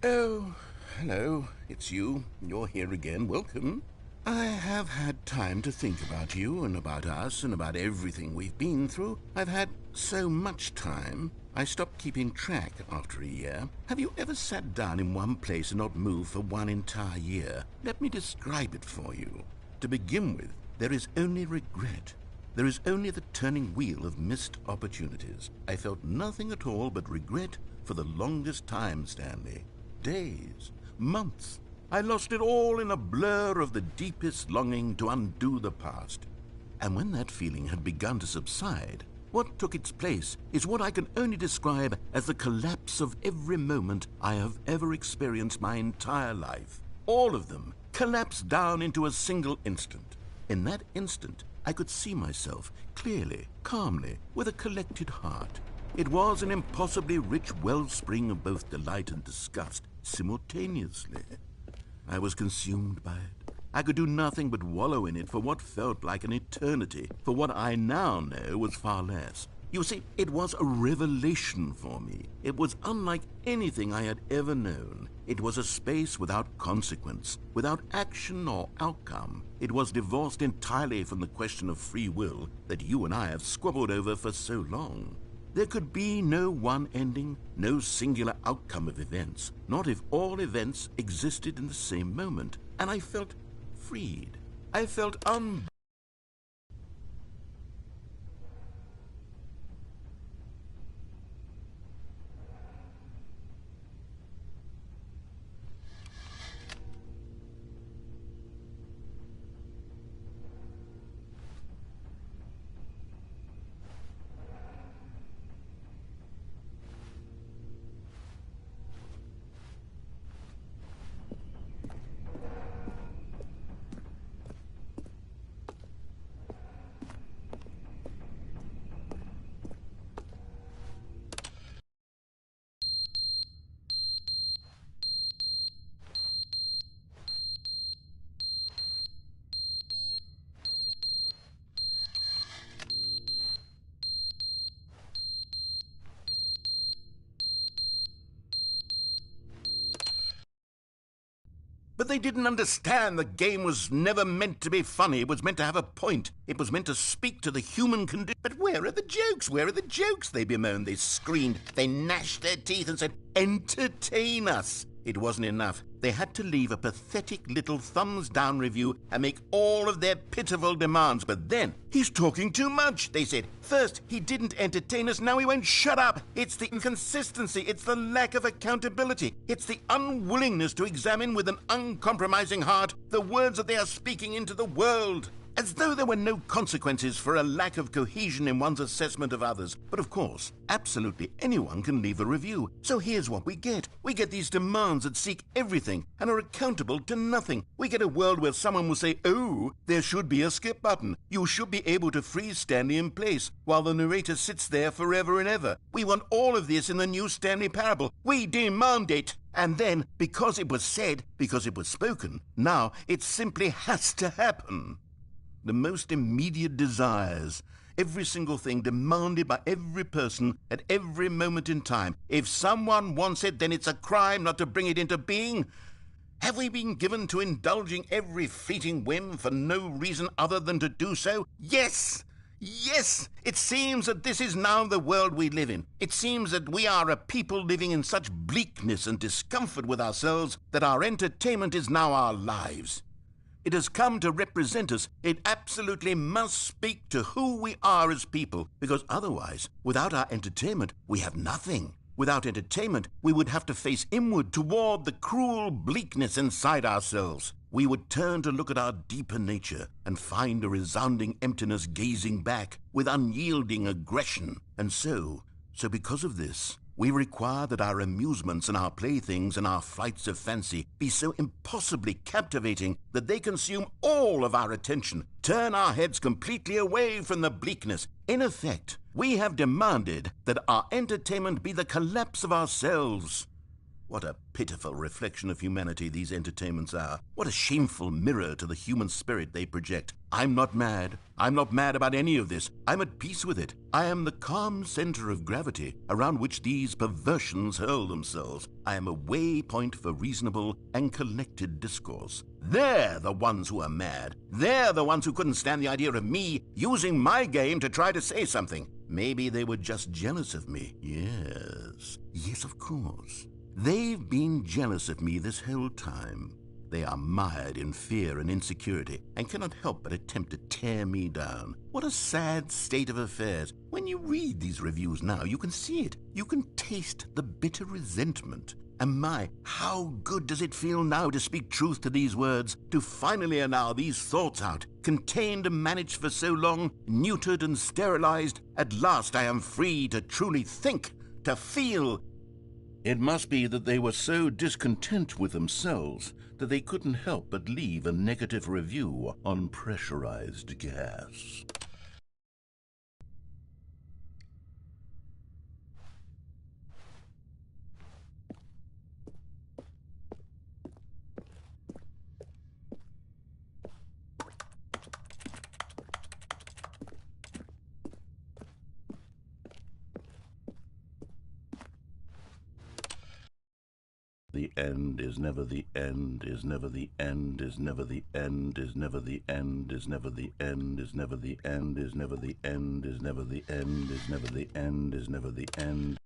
Oh, hello. It's you. You're here again. Welcome. I have had time to think about you and about us and about everything we've been through. I've had so much time. I stopped keeping track after a year. Have you ever sat down in one place and not moved for one entire year? Let me describe it for you. To begin with, there is only regret. There is only the turning wheel of missed opportunities. I felt nothing at all but regret for the longest time, Stanley. Days, months. I lost it all in a blur of the deepest longing to undo the past. And when that feeling had begun to subside, what took its place is what I can only describe as the collapse of every moment I have ever experienced my entire life. All of them collapsed down into a single instant. In that instant, I could see myself clearly, calmly, with a collected heart. It was an impossibly rich wellspring of both delight and disgust simultaneously. I was consumed by it. I could do nothing but wallow in it for what felt like an eternity, for what I now know was far less. You see, it was a revelation for me. It was unlike anything I had ever known. It was a space without consequence, without action or outcome. It was divorced entirely from the question of free will that you and I have squabbled over for so long. There could be no one ending, no singular outcome of events, not if all events existed in the same moment. And I felt freed. I felt But they didn't understand the game was never meant to be funny. It was meant to have a point. It was meant to speak to the human condition. But where are the jokes? Where are the jokes? They bemoaned, they screamed, they gnashed their teeth and said, entertain us. It wasn't enough. They had to leave a pathetic little thumbs-down review and make all of their pitiful demands. But then, he's talking too much, they said. First, he didn't entertain us, now he won't shut up. It's the inconsistency, it's the lack of accountability. It's the unwillingness to examine with an uncompromising heart the words that they are speaking into the world. As though there were no consequences for a lack of cohesion in one's assessment of others. But of course, absolutely anyone can leave a review. So here's what we get. We get these demands that seek everything and are accountable to nothing. We get a world where someone will say, oh, there should be a skip button. You should be able to freeze Stanley in place while the narrator sits there forever and ever. We want all of this in the new Stanley Parable. We demand it. And then, because it was said, because it was spoken, now it simply has to happen. The most immediate desires, every single thing demanded by every person at every moment in time. If someone wants it, then it's a crime not to bring it into being. Have we been given to indulging every fleeting whim for no reason other than to do so? Yes! Yes! It seems that this is now the world we live in. It seems that we are a people living in such bleakness and discomfort with ourselves that our entertainment is now our lives. It has come to represent us. It absolutely must speak to who we are as people, because otherwise, without our entertainment, we have nothing. Without entertainment, we would have to face inward toward the cruel bleakness inside ourselves. We would turn to look at our deeper nature and find a resounding emptiness gazing back with unyielding aggression. And so because of this, we require that our amusements and our playthings and our flights of fancy be so impossibly captivating that they consume all of our attention, turn our heads completely away from the bleakness. In effect, we have demanded that our entertainment be the collapse of ourselves. What a pitiful reflection of humanity these entertainments are. What a shameful mirror to the human spirit they project. I'm not mad. I'm not mad about any of this. I'm at peace with it. I am the calm center of gravity around which these perversions hurl themselves. I am a waypoint for reasonable and collected discourse. They're the ones who are mad. They're the ones who couldn't stand the idea of me using my game to try to say something. Maybe they were just jealous of me. Yes, of course. They've been jealous of me this whole time. They are mired in fear and insecurity and cannot help but attempt to tear me down. What a sad state of affairs. When you read these reviews now, you can see it. You can taste the bitter resentment. And my, how good does it feel now to speak truth to these words, to finally allow these thoughts out, contained and managed for so long, neutered and sterilized. At last I am free to truly think, to feel. It must be that they were so discontent with themselves that they couldn't help but leave a negative review on pressurized gas. the end, is never the end, is never the end, is never the end, is never the end, is never the end, is never the end, is never the end, is never the end, is never the end, is never the end.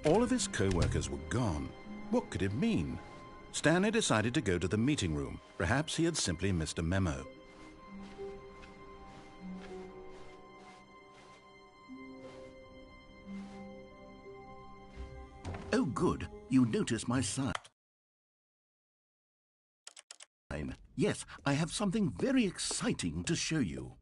All of his co-workers were gone. What could it mean? Stanley decided to go to the meeting room. Perhaps he had simply missed a memo. Oh, good. You notice my sign. Yes, I have something very exciting to show you.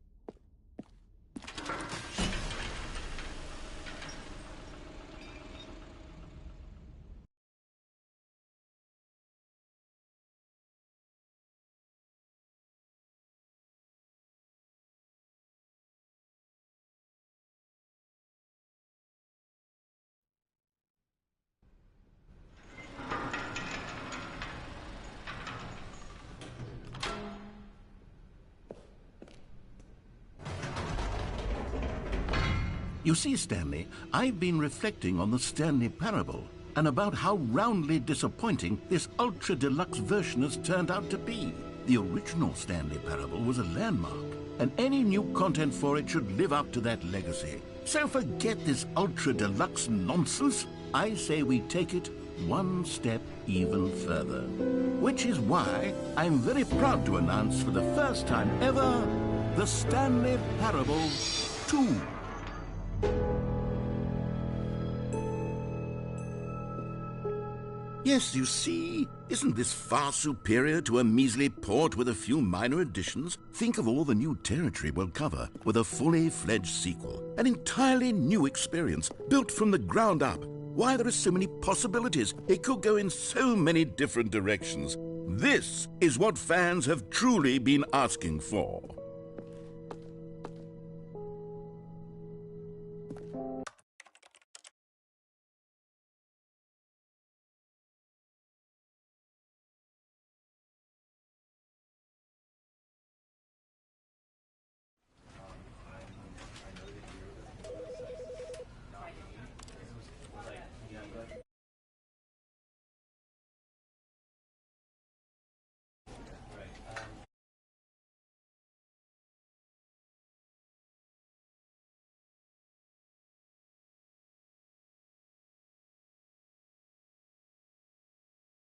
You see, Stanley, I've been reflecting on the Stanley Parable and about how roundly disappointing this ultra-deluxe version has turned out to be. The original Stanley Parable was a landmark, and any new content for it should live up to that legacy. So forget this ultra-deluxe nonsense. I say we take it one step even further. Which is why I'm very proud to announce for the first time ever, the Stanley Parable 2. Yes, you see, isn't this far superior to a measly port with a few minor additions? Think of all the new territory we'll cover with a fully fledged sequel. An entirely new experience, built from the ground up. Why, there are so many possibilities. It could go in so many different directions. This is what fans have truly been asking for.